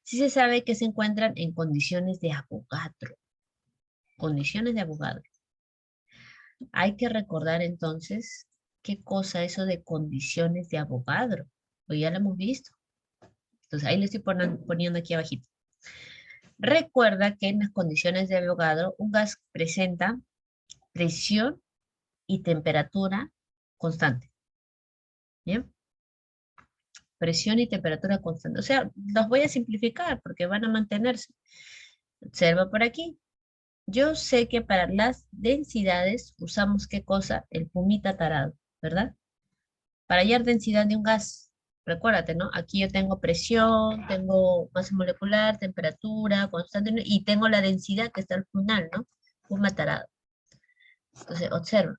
Sí se sabe que se encuentran en condiciones de Avogadro. Condiciones de Avogadro. Hay que recordar entonces qué cosa eso de condiciones de Avogadro. Pues ya lo hemos visto. Entonces ahí le estoy poniendo aquí abajito. Recuerda que en las condiciones de Avogadro un gas presenta presión y temperatura constante. ¿Bien? Presión y temperatura constante. O sea, los voy a simplificar porque van a mantenerse. Observa por aquí. Yo sé que para las densidades usamos ¿qué cosa? El pumita tarado, ¿verdad? Para hallar densidad de un gas, recuérdate, ¿no? Aquí yo tengo presión, tengo masa molecular, temperatura, constante, ¿no? Y tengo la densidad que está al final, ¿no? Puma tarado. Entonces, observa.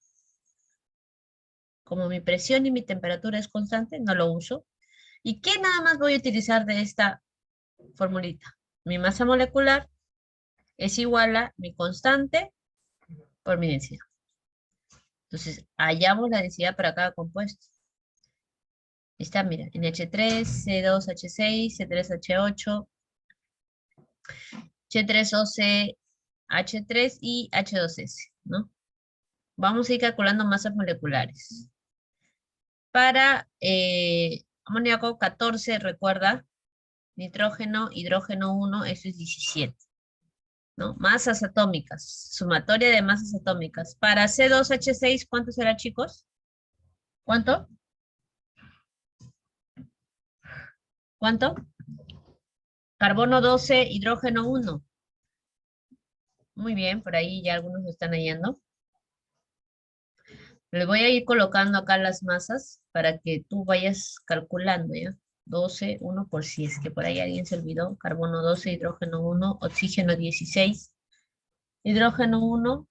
Como mi presión y mi temperatura es constante, no lo uso. ¿Y qué nada más voy a utilizar de esta formulita? Mi masa molecular es igual a mi constante por mi densidad. Entonces, hallamos la densidad para cada compuesto. Está, mira, NH3, C2H6, C3H8, H3OC, H3 y H2S, ¿no? Vamos a ir calculando masas moleculares. Para amoníaco 14, recuerda, nitrógeno, hidrógeno 1, eso es 17, ¿no? Masas atómicas, sumatoria de masas atómicas. Para C2H6, ¿cuánto será, chicos? ¿Cuánto? ¿Cuánto? Carbono 12, hidrógeno 1. Muy bien, por ahí ya algunos lo están hallando. Le voy a ir colocando acá las masas para que tú vayas calculando, ¿ya? 12, 1 por si es que por ahí alguien se olvidó. Carbono 12, hidrógeno 1, oxígeno 16, hidrógeno 1,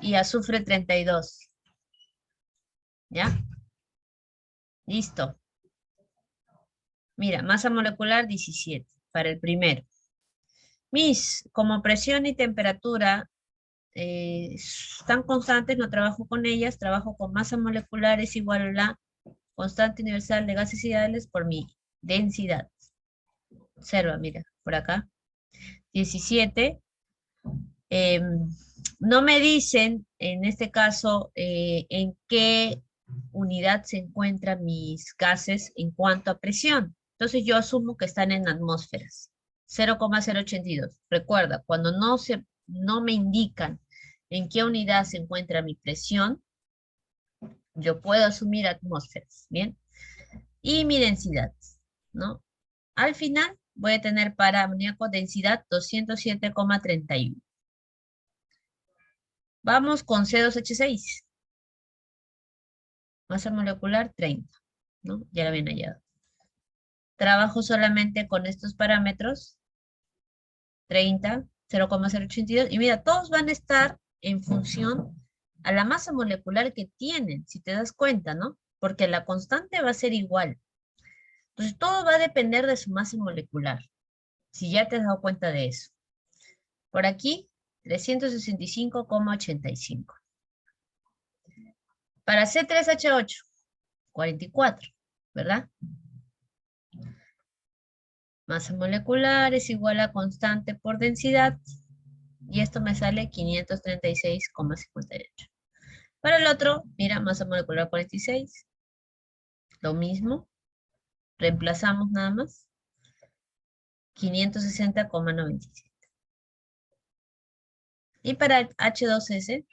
y azufre 32. ¿Ya? Listo. Mira, masa molecular 17 para el primero. Como presión y temperatura están constantes, no trabajo con ellas, trabajo con masa molecular es igual a la constante universal de gases ideales por mi densidad. Observa, mira, por acá. 17. No me dicen, en este caso, en qué unidad se encuentran mis gases en cuanto a presión. Entonces yo asumo que están en atmósferas. 0,082. Recuerda, cuando no me indican en qué unidad se encuentra mi presión, yo puedo asumir atmósferas, ¿bien? Y mi densidad, ¿no? Al final voy a tener para amoníaco densidad 207,31. Vamos con C2H6. Masa molecular 30, ¿no? Ya lo habían hallado. Trabajo solamente con estos parámetros. 30, 0,082. Y mira, todos van a estar en función a la masa molecular que tienen, si te das cuenta, ¿no? Porque la constante va a ser igual. Entonces, todo va a depender de su masa molecular, si ya te has dado cuenta de eso. Por aquí, 365,85. Para C3H8, 44, ¿verdad? Masa molecular es igual a constante por densidad, y esto me sale 536,58. Para el otro, mira, masa molecular 46, lo mismo, reemplazamos nada más, 560,97. Y para el H2S,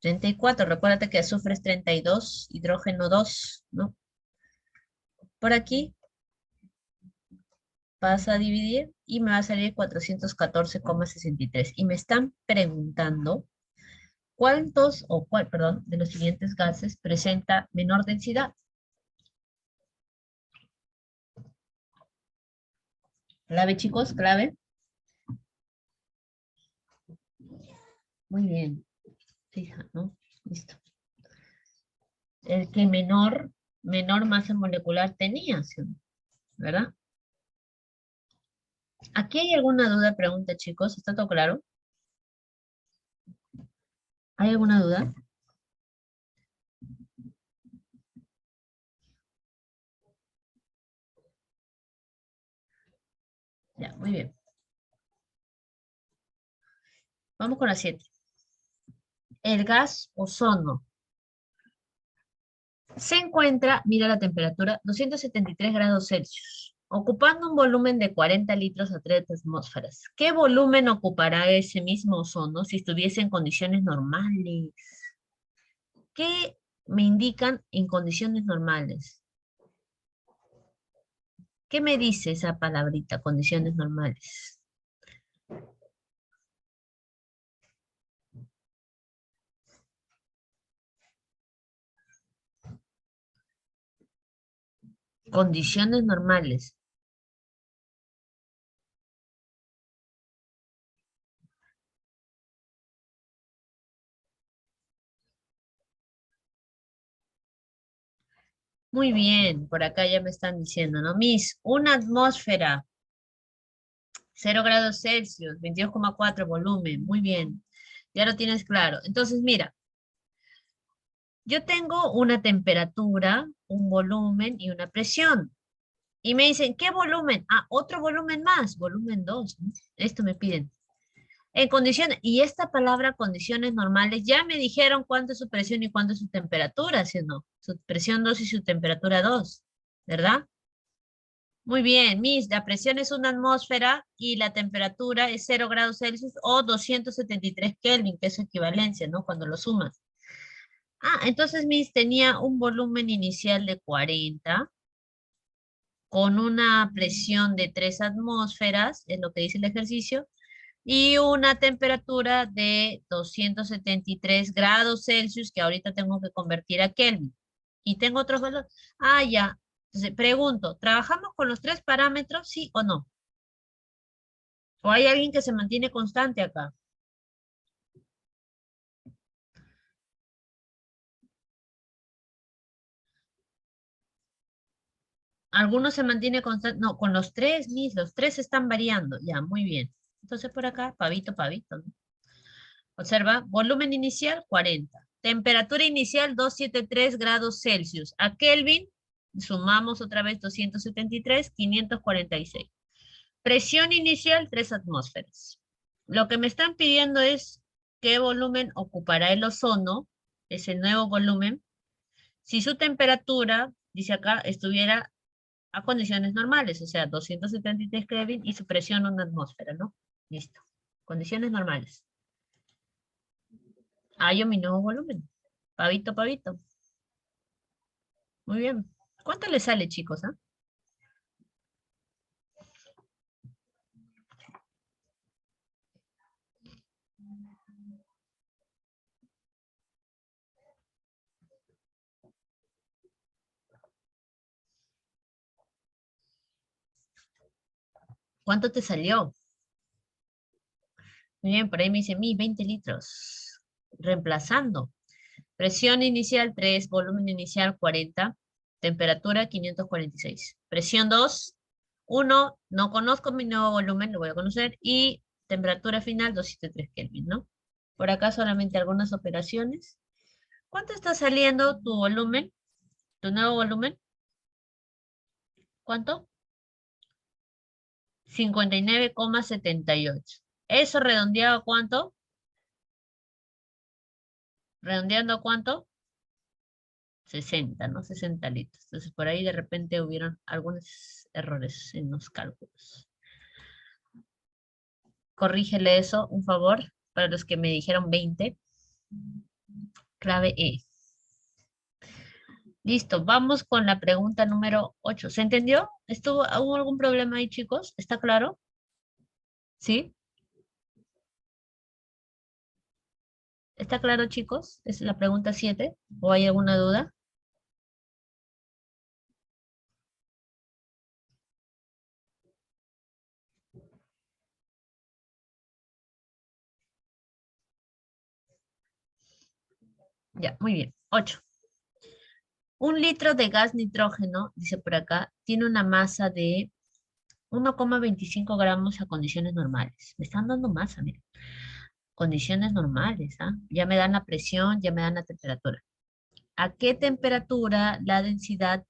34, recuérdate que azufre es 32, hidrógeno 2, ¿no? Por aquí vas a dividir y me va a salir 414,63. Y me están preguntando cuántos, o cuál, perdón, de los siguientes gases presenta menor densidad. Clave, chicos, clave. Muy bien. Fija, ¿no? Listo. El que menor masa molecular tenía, ¿sí? ¿Verdad? ¿Aquí hay alguna duda? Pregunta, chicos. ¿Está todo claro? ¿Hay alguna duda? Ya, muy bien. Vamos con la 7. El gas ozono se encuentra, mira la temperatura, 273 grados Celsius, ocupando un volumen de 40 litros a 3 atmósferas. ¿Qué volumen ocupará ese mismo ozono si estuviese en condiciones normales? ¿Qué me indican en condiciones normales? ¿Qué me dice esa palabrita, condiciones normales? Condiciones normales. Muy bien, por acá ya me están diciendo, ¿no? Miss, una atmósfera, 0 grados Celsius, 22,4 volumen, muy bien, ya lo tienes claro. Entonces, mira, yo tengo una temperatura, un volumen y una presión. Y me dicen, ¿qué volumen? Ah, otro volumen más, volumen 2, ¿no? Esto me piden. En condiciones, y esta palabra condiciones normales, ya me dijeron cuánto es su presión y cuánto es su temperatura, ¿sí o no? Su presión 2 y su temperatura 2, ¿verdad? Muy bien, Miss, la presión es una atmósfera y la temperatura es 0 grados Celsius o 273 Kelvin, que es su equivalencia, ¿no? Cuando lo sumas. Ah, entonces Miss tenía un volumen inicial de 40 con una presión de 3 atmósferas, es lo que dice el ejercicio, y una temperatura de 273 grados Celsius, que ahorita tengo que convertir a Kelvin. Y tengo otros valores. Ah, ya. Entonces, pregunto, ¿trabajamos con los tres parámetros, sí o no? ¿O hay alguien que se mantiene constante acá? ¿Alguno se mantiene constante? No, con los tres, mis, los tres están variando. Ya, muy bien. Entonces por acá, pavito, pavito, ¿no? Observa, volumen inicial 40. Temperatura inicial 273 grados Celsius. A Kelvin, sumamos otra vez 273, 546. Presión inicial 3 atmósferas. Lo que me están pidiendo es qué volumen ocupará el ozono, ese nuevo volumen, si su temperatura, dice acá, estuviera a condiciones normales, o sea, 273 Kelvin y su presión una atmósfera, ¿no? Listo. Condiciones normales. Hallo mi nuevo volumen. Pavito, pavito. Muy bien. ¿Cuánto le sale, chicos? ¿Ah? ¿Cuánto te salió? Muy bien, por ahí me dice, 20 litros. Reemplazando. Presión inicial 3, volumen inicial 40, temperatura 546. Presión 2, 1, no conozco mi nuevo volumen, lo voy a conocer, y temperatura final 203 Kelvin, ¿no? Por acá solamente algunas operaciones. ¿Cuánto está saliendo tu volumen? ¿Tu nuevo volumen? ¿Cuánto? 59,78. ¿Eso redondeado a cuánto? ¿Redondeando a cuánto? 60, ¿no? 60 litros. Entonces, por ahí de repente hubieron algunos errores en los cálculos. Corrígele eso, un favor, para los que me dijeron 20. Clave E. Listo, vamos con la pregunta número 8. ¿Se entendió? ¿Hubo algún problema ahí, chicos? ¿Está claro? ¿Sí? ¿Está claro, chicos? Es la pregunta 7. ¿O hay alguna duda? Ya, muy bien. 8. Un litro de gas nitrógeno, dice por acá, tiene una masa de 1,25 gramos a condiciones normales. Me están dando masa, miren. Condiciones normales, ¿ah? Ya me dan la presión, ya me dan la temperatura. ¿A qué temperatura la densidad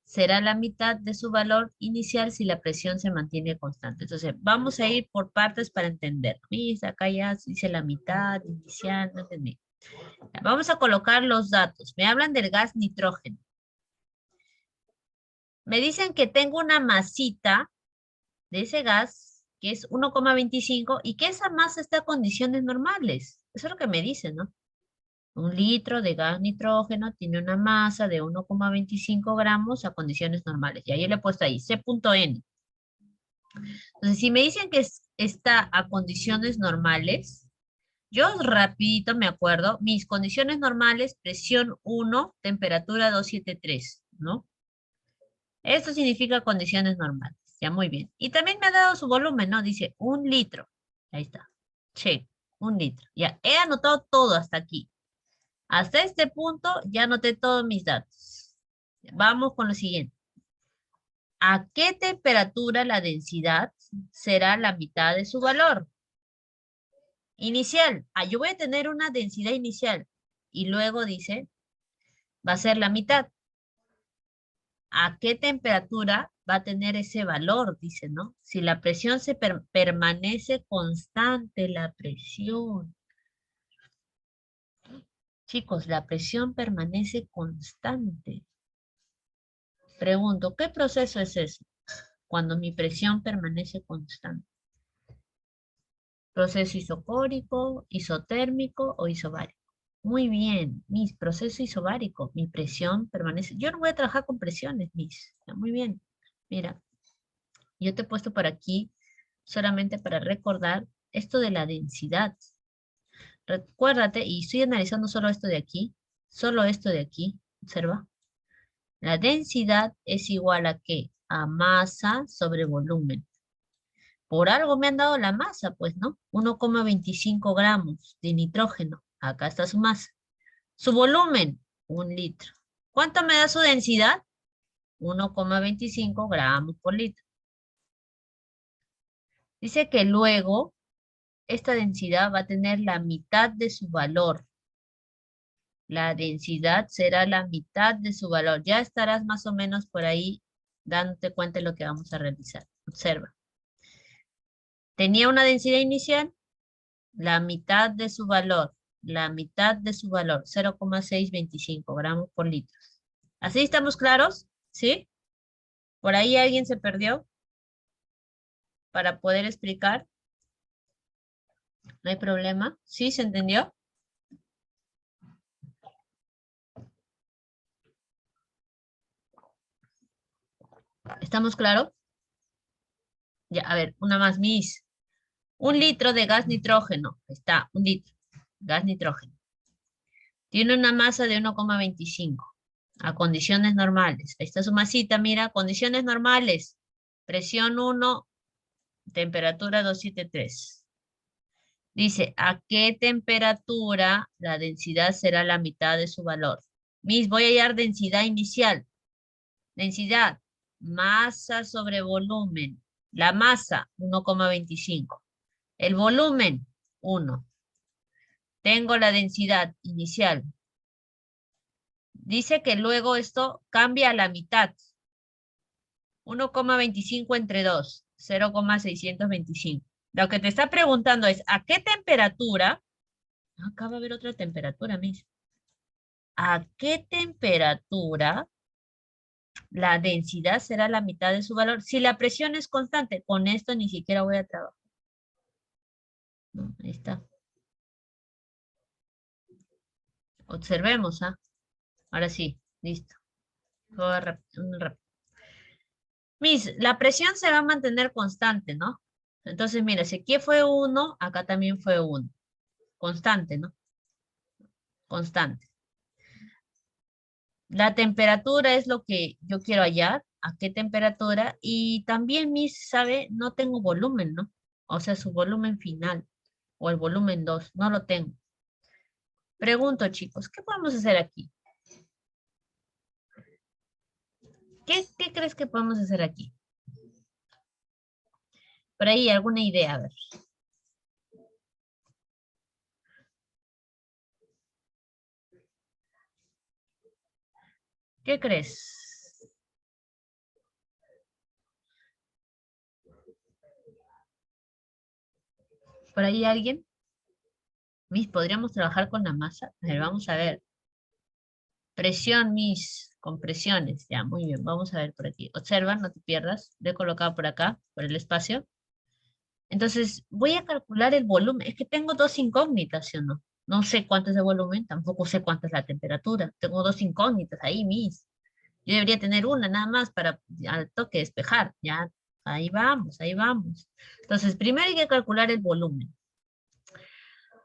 será la mitad de su valor inicial si la presión se mantiene constante? Entonces, vamos a ir por partes para entender. Mira, acá ya dice la mitad inicial, no entendí. Vamos a colocar los datos. Me hablan del gas nitrógeno. Me dicen que tengo una masita de ese gas que es 1,25 y que esa masa está a condiciones normales. Eso es lo que me dicen, ¿no? Un litro de gas nitrógeno tiene una masa de 1,25 gramos a condiciones normales. Y ahí le he puesto ahí, C.N. Entonces, si me dicen que está a condiciones normales, yo rapidito me acuerdo, mis condiciones normales, presión 1, temperatura 273, ¿no? Esto significa condiciones normales. Ya, muy bien. Y también me ha dado su volumen, ¿no? Dice 1 litro. Ahí está. Check. 1 litro. Ya, he anotado todo hasta aquí. Hasta este punto ya anoté todos mis datos. Vamos con lo siguiente. ¿A qué temperatura la densidad será la mitad de su valor? Inicial. Yo voy a tener una densidad inicial. Y luego dice, va a ser la mitad. ¿A qué temperatura va a tener ese valor? Dice, ¿no? Si la presión permanece constante, la presión. Chicos, la presión permanece constante. Pregunto, ¿qué proceso es ese? Cuando mi presión permanece constante. ¿Proceso isocórico, isotérmico o isobárico? Muy bien, mis proceso isobárico, mi presión permanece. Yo no voy a trabajar con presiones, mis. Muy bien. Mira, yo te he puesto por aquí solamente para recordar esto de la densidad. Recuérdate, y estoy analizando solo esto de aquí, observa. La densidad es igual a ¿qué? A masa sobre volumen. Por algo me han dado la masa, pues, ¿no? 1,25 gramos de nitrógeno. Acá está su masa. Su volumen, 1 litro. ¿Cuánto me da su densidad? 1,25 gramos por litro. Dice que luego esta densidad va a tener la mitad de su valor. La densidad será la mitad de su valor. Ya estarás más o menos por ahí dándote cuenta de lo que vamos a realizar. Observa. Tenía una densidad inicial, la mitad de su valor. La mitad de su valor, 0,625 gramos por litro. ¿Así estamos claros? ¿Sí? ¿Por ahí alguien se perdió? Para poder explicar. ¿No hay problema? ¿Sí? ¿Se entendió? ¿Estamos claros? Ya, a ver, una más, Miss. 1 litro de gas nitrógeno. Está, 1 litro. Gas nitrógeno. Tiene una masa de 1,25 a condiciones normales. Ahí está su masita, mira, condiciones normales. Presión 1, temperatura 273. Dice, ¿a qué temperatura la densidad será la mitad de su valor? Miss, voy a hallar densidad inicial. Densidad, masa sobre volumen. La masa, 1,25. El volumen, 1. Tengo la densidad inicial. Dice que luego esto cambia a la mitad. 1,25 entre 2, 0,625. Lo que te está preguntando es, ¿a qué temperatura? Acá va a haber otra temperatura, Miss. ¿A qué temperatura la densidad será la mitad de su valor? Si la presión es constante, con esto ni siquiera voy a trabajar. No, ahí está. Observemos, ¿ah? Ahora sí, listo. Miss, la presión se va a mantener constante, ¿no? Entonces, mira, si aquí fue 1, acá también fue 1. Constante, ¿no? Constante. La temperatura es lo que yo quiero hallar. ¿A qué temperatura? Y también, Miss, ¿sabe? No tengo volumen, ¿no? O sea, su volumen final. O el volumen 2. No lo tengo. Pregunto, chicos, ¿qué podemos hacer aquí? ¿Qué crees que podemos hacer aquí? Por ahí, alguna idea, a ver. ¿Qué crees? ¿Por ahí alguien? Miss, ¿podríamos trabajar con la masa? A ver, vamos a ver. Presión, Miss, con presiones. Ya, muy bien, vamos a ver por aquí. Observa, no te pierdas. Lo he colocado por acá, por el espacio. Entonces, voy a calcular el volumen. Es que tengo dos incógnitas, ¿sí o no? No sé cuánto es el volumen, tampoco sé cuánto es la temperatura. Tengo dos incógnitas ahí, mis. Yo debería tener una nada más para al toque despejar. Ya, ahí vamos, ahí vamos. Entonces, primero hay que calcular el volumen,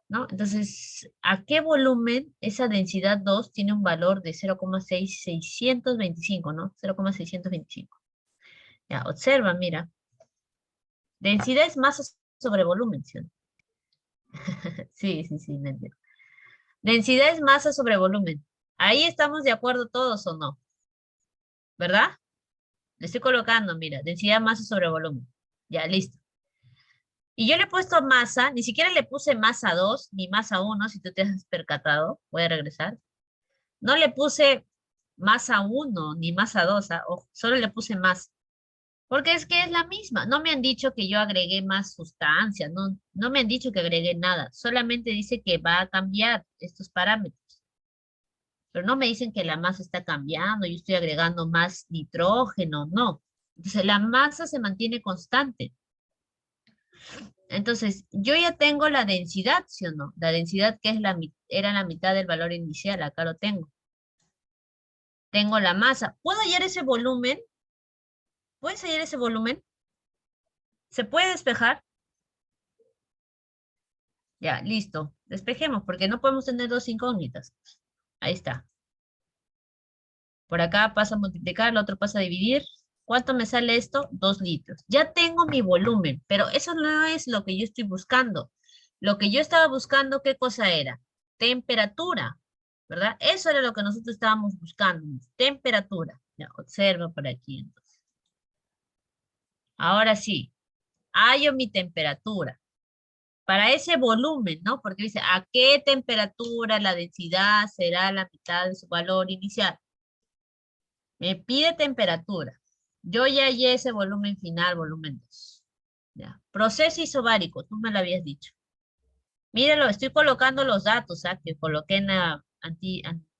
¿no? Entonces, ¿a qué volumen esa densidad 2 tiene un valor de 0,6625, ¿no? 0,625. Ya, observa, mira. Densidad es masa sobre volumen, ¿sí? Sí, sí, sí, me entiendo. Densidad es masa sobre volumen. Ahí estamos de acuerdo todos o no, ¿verdad? Le estoy colocando, mira, densidad masa sobre volumen. Ya, listo. Y yo le he puesto masa, ni siquiera le puse masa 2 ni masa uno, si tú te has percatado. Voy a regresar. No le puse masa uno ni masa 2, ¿ah? Ojo, solo le puse masa. Porque es que es la misma. No me han dicho que yo agregué más sustancia, no, no me han dicho que agregué nada. Solamente dice que va a cambiar estos parámetros. Pero no me dicen que la masa está cambiando, yo estoy agregando más nitrógeno, no. Entonces la masa se mantiene constante. Entonces, yo ya tengo la densidad, ¿sí o no? La densidad que es era la mitad del valor inicial, acá lo tengo. Tengo la masa. ¿Puedo hallar ese volumen? ¿Puedes hallar ese volumen? ¿Se puede despejar? Ya, listo. Despejemos, porque no podemos tener dos incógnitas. Ahí está. Por acá pasa a multiplicar, el otro pasa a dividir. ¿Cuánto me sale esto? 2 litros. Ya tengo mi volumen, pero eso no es lo que yo estoy buscando. Lo que yo estaba buscando, ¿qué cosa era? Temperatura, ¿verdad? Eso era lo que nosotros estábamos buscando, temperatura. Ya, observa por aquí entonces. Ahora sí, hallo mi temperatura. Para ese volumen, ¿no? Porque dice, ¿a qué temperatura la densidad será la mitad de su valor inicial? Me pide temperatura. Yo ya hallé ese volumen final, volumen 2. Ya. Proceso isobárico, tú me lo habías dicho. Míralo, estoy colocando los datos, ¿ah? Que coloqué en la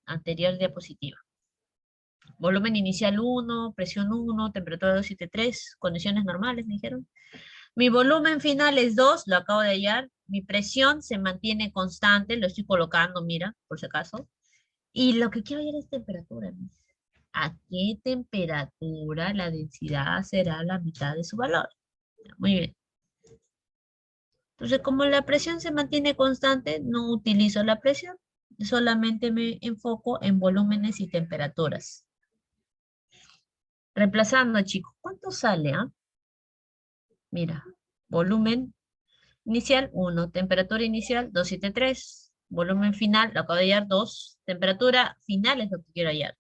anterior diapositiva. Volumen inicial 1, presión 1, temperatura 273, condiciones normales, me dijeron. Mi volumen final es 2, lo acabo de hallar. Mi presión se mantiene constante, lo estoy colocando, mira, por si acaso. Y lo que quiero hallar es temperatura. ¿A qué temperatura la densidad será la mitad de su valor? Muy bien. Entonces, como la presión se mantiene constante, no utilizo la presión, solamente me enfoco en volúmenes y temperaturas. Reemplazando, chicos, ¿cuánto sale? Mira, volumen inicial 1, temperatura inicial 273, volumen final, lo acabo de hallar 2, temperatura final es lo que quiero hallar.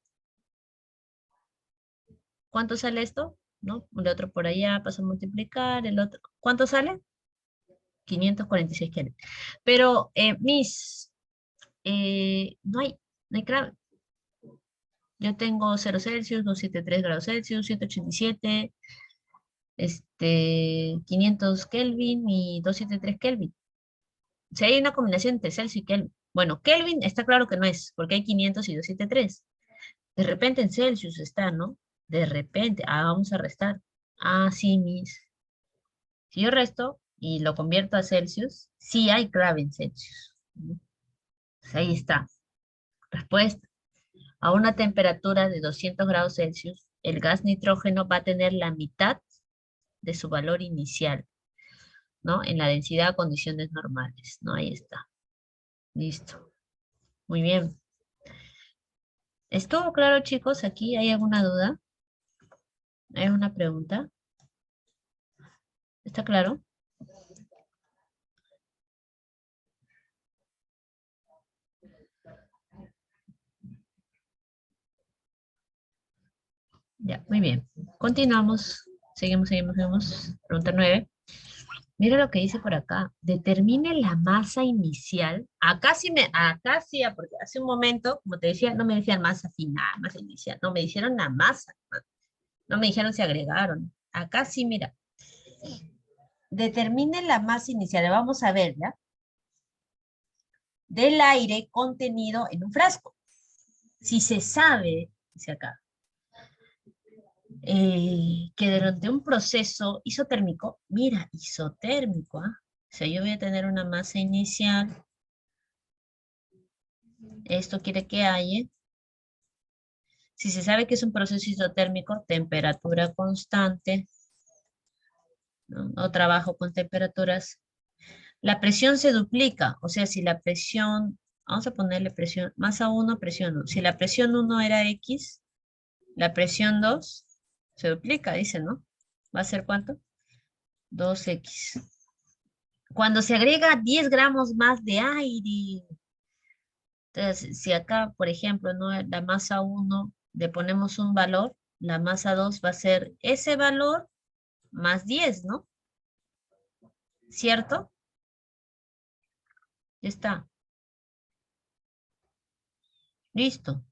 ¿Cuánto sale esto? ¿No? El otro por allá pasa a multiplicar, el otro. ¿Cuánto sale? 546 Kelvin. Pero, no hay, no hay yo tengo 0 Celsius, 273 grados Celsius, 187, 500 Kelvin y 273 Kelvin. O sea, hay una combinación entre Celsius y Kelvin. Bueno, Kelvin está claro que no es, porque hay 500 y 273. De repente en Celsius está, ¿no? De repente, vamos a restar. Sí, si yo resto y lo convierto a Celsius, sí hay clave en Celsius. Pues ahí está. Respuesta. A una temperatura de 200 grados Celsius, el gas nitrógeno va a tener la mitad de su valor inicial, ¿no? En la densidad a condiciones normales, ¿no? Ahí está. Listo. Muy bien. ¿Estuvo claro, chicos? ¿Aquí hay alguna duda? ¿Hay alguna pregunta? ¿Está claro? Ya, muy bien. Continuamos. Seguimos. Pregunta 9. Mira lo que dice por acá. Determine la masa inicial. Acá sí, porque hace un momento, como te decía, no me decían masa final, masa inicial. No, me dijeron la masa. No me dijeron si agregaron. Acá sí, mira. Determine la masa inicial. Vamos a ver, ¿ya? Del aire contenido en un frasco. Si se sabe, dice acá, que durante un proceso isotérmico, mira, isotérmico, ¿ah? O sea, yo voy a tener una masa inicial Esto quiere que haya, si se sabe que es un proceso isotérmico, temperatura constante, ¿no? O trabajo con temperaturas. La presión se duplica, o sea, si la presión, vamos a ponerle presión, masa 1, presión 1. Si la presión 1 era X, la presión 2 se duplica, dice, ¿no? ¿Va a ser cuánto? 2X. Cuando se agrega 10 gramos más de aire, entonces, si acá, por ejemplo, ¿no? La masa 1 le ponemos un valor, la masa 2 va a ser ese valor más 10, ¿no? ¿Cierto? Ya está. Listo.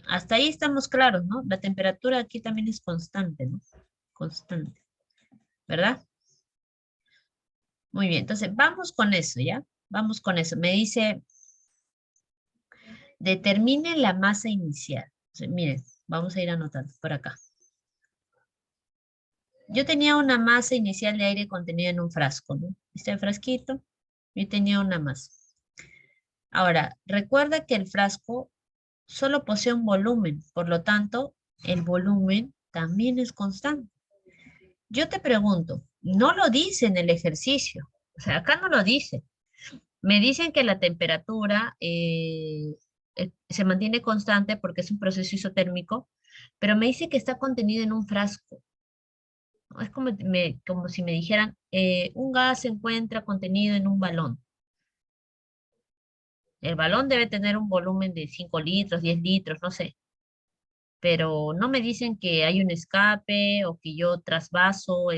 Hasta ahí estamos claros, ¿no? La temperatura aquí también es constante, ¿no? Constante, ¿verdad? Muy bien, entonces vamos con eso, ¿ya? Vamos con eso. Me dice, determine la masa inicial. Entonces, miren, vamos a ir anotando por acá. Yo tenía una masa inicial de aire contenida en un frasco, ¿no? Este frasquito, yo tenía una masa. Ahora, recuerda que el frasco solo posee un volumen, por lo tanto, el volumen también es constante. Yo te pregunto, no lo dice en el ejercicio, o sea, acá no lo dice. Me dicen que la temperatura se mantiene constante porque es un proceso isotérmico, pero me dice que está contenido en un frasco, ¿no? Es como, como si me dijeran, un gas se encuentra contenido en un balón. El balón debe tener un volumen de 5 litros, 10 litros, no sé, pero no me dicen que hay un escape o que yo trasvaso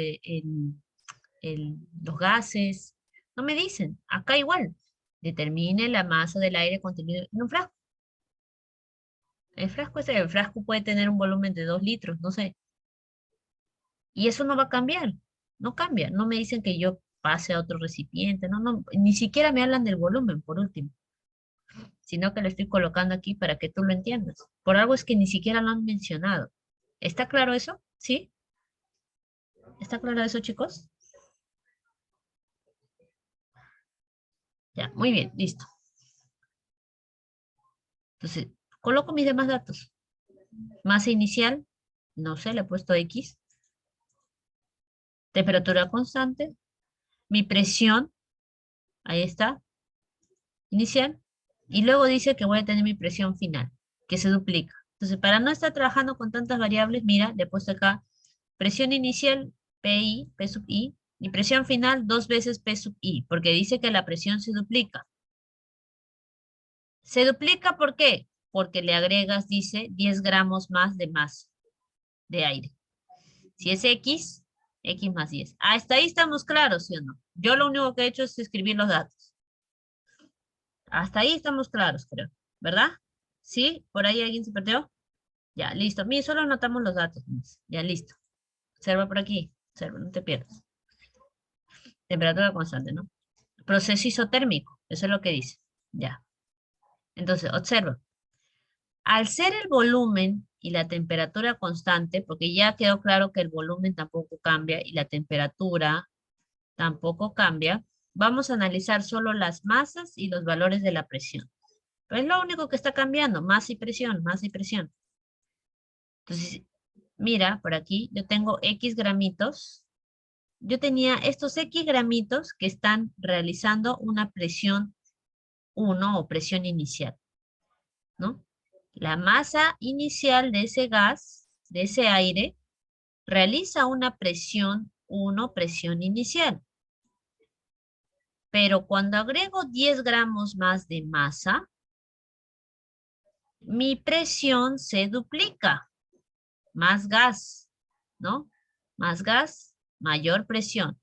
los gases. No me dicen. Acá igual. Determine la masa del aire contenido en un frasco. El frasco puede tener un volumen de 2 litros, no sé. Y eso no va a cambiar. No cambia. No me dicen que yo pase a otro recipiente. No, no. Ni siquiera me hablan del volumen, por último. Sino que lo estoy colocando aquí para que tú lo entiendas. Por algo es que ni siquiera lo han mencionado. ¿Está claro eso? ¿Sí? ¿Está claro eso, chicos? Ya, muy bien, listo. Entonces, coloco mis demás datos. Masa inicial, no sé, le he puesto X. Temperatura constante. Mi presión, ahí está, inicial. Y luego dice que voy a tener mi presión final, que se duplica. Entonces, para no estar trabajando con tantas variables, mira, le he puesto acá presión inicial, PI, P sub I, y presión final, 2 veces P sub I, porque dice que la presión se duplica. ¿Se duplica por qué? Porque le agregas, dice, 10 gramos más de masa de aire. Si es X, X más 10. Hasta ahí estamos claros, ¿sí o no? Yo lo único que he hecho es escribir los datos. Hasta ahí estamos claros, creo. ¿Verdad? ¿Sí? ¿Por ahí alguien se perdió? Ya, listo. Mira, solo anotamos los datos. Ya, listo. Observa por aquí. Observa, no te pierdas. Temperatura constante, ¿no? Proceso isotérmico. Eso es lo que dice. Ya. Entonces, observa. Al ser el volumen y la temperatura constante, porque ya quedó claro que el volumen tampoco cambia y la temperatura tampoco cambia, vamos a analizar solo las masas y los valores de la presión. Pero es lo único que está cambiando, masa y presión, masa y presión. Entonces, mira, por aquí yo tengo X gramitos. Yo tenía estos X gramitos que están realizando una presión 1 o presión inicial, ¿no? La masa inicial de ese gas, de ese aire, realiza una presión 1, presión inicial. Pero cuando agrego 10 gramos más de masa, mi presión se duplica. Más gas, ¿no? Más gas, mayor presión.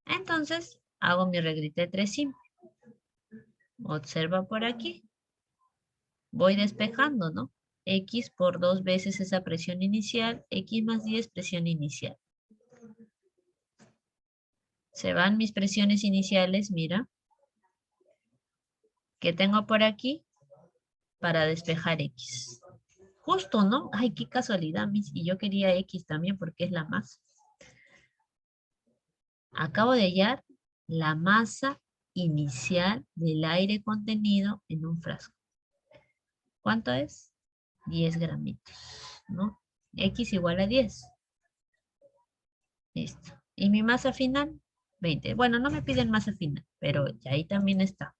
Entonces, hago mi reglita de 3 simple. Observa por aquí. Voy despejando, ¿no? X por 2 veces esa presión inicial, X más 10 presión inicial. Se van mis presiones iniciales, mira. ¿Qué tengo por aquí? Para despejar X. Justo, ¿no? Ay, qué casualidad, y yo quería X también porque es la masa. Acabo de hallar la masa inicial del aire contenido en un frasco. ¿Cuánto es? 10 gramitos, ¿no? X igual a 10. Listo. ¿Y mi masa final? 20. Bueno, no me piden masa final, pero ya ahí también está.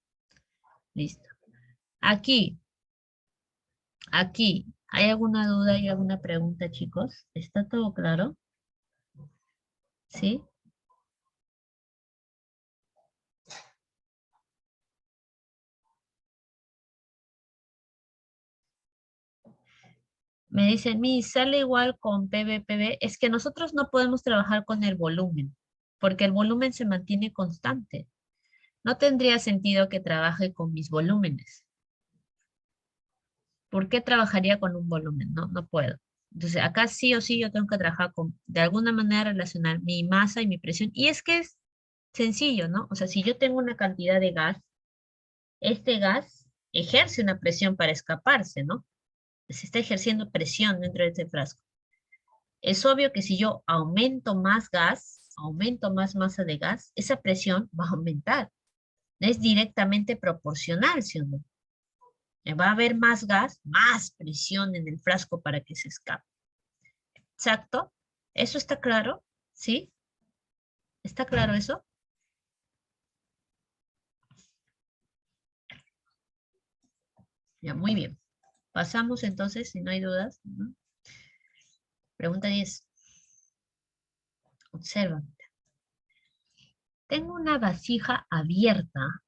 Listo. Aquí, ¿hay alguna duda y alguna pregunta, chicos? ¿Está todo claro? ¿Sí? Me dicen, mi sale igual con PBPB. Es que nosotros no podemos trabajar con el volumen, porque el volumen se mantiene constante. No tendría sentido que trabaje con mis volúmenes. ¿Por qué trabajaría con un volumen? No, no puedo. Entonces, acá sí o sí yo tengo que trabajar con, de alguna manera relacionar mi masa y mi presión. Y es que es sencillo, ¿no? O sea, si yo tengo una cantidad de gas, este gas ejerce una presión para escaparse, ¿no? Se está ejerciendo presión dentro de este frasco. Es obvio que si yo aumento más gas, aumento más masa de gas, esa presión va a aumentar. Es directamente proporcional, ¿sí o no? Va a haber más gas, más presión en el frasco para que se escape. Exacto. ¿Eso está claro? ¿Sí? ¿Está claro eso? Ya, muy bien. Pasamos entonces, si no hay dudas, ¿no? Pregunta 10. Observa. Tengo una vasija abierta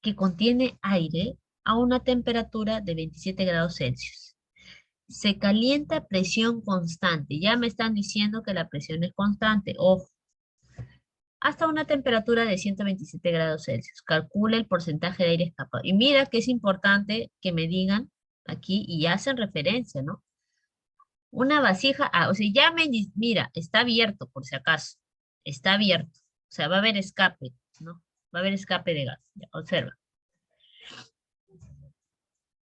que contiene aire a una temperatura de 27 grados Celsius. Se calienta a presión constante. Ya me están diciendo que la presión es constante. Ojo. Hasta una temperatura de 127 grados Celsius. Calcula el porcentaje de aire escapado. Y mira que es importante que me digan aquí y hacen referencia, ¿no? Una vasija, o sea, ya mira, está abierto por si acaso. Está abierto. O sea, va a haber escape, ¿no? Va a haber escape de gas. Ya, observa.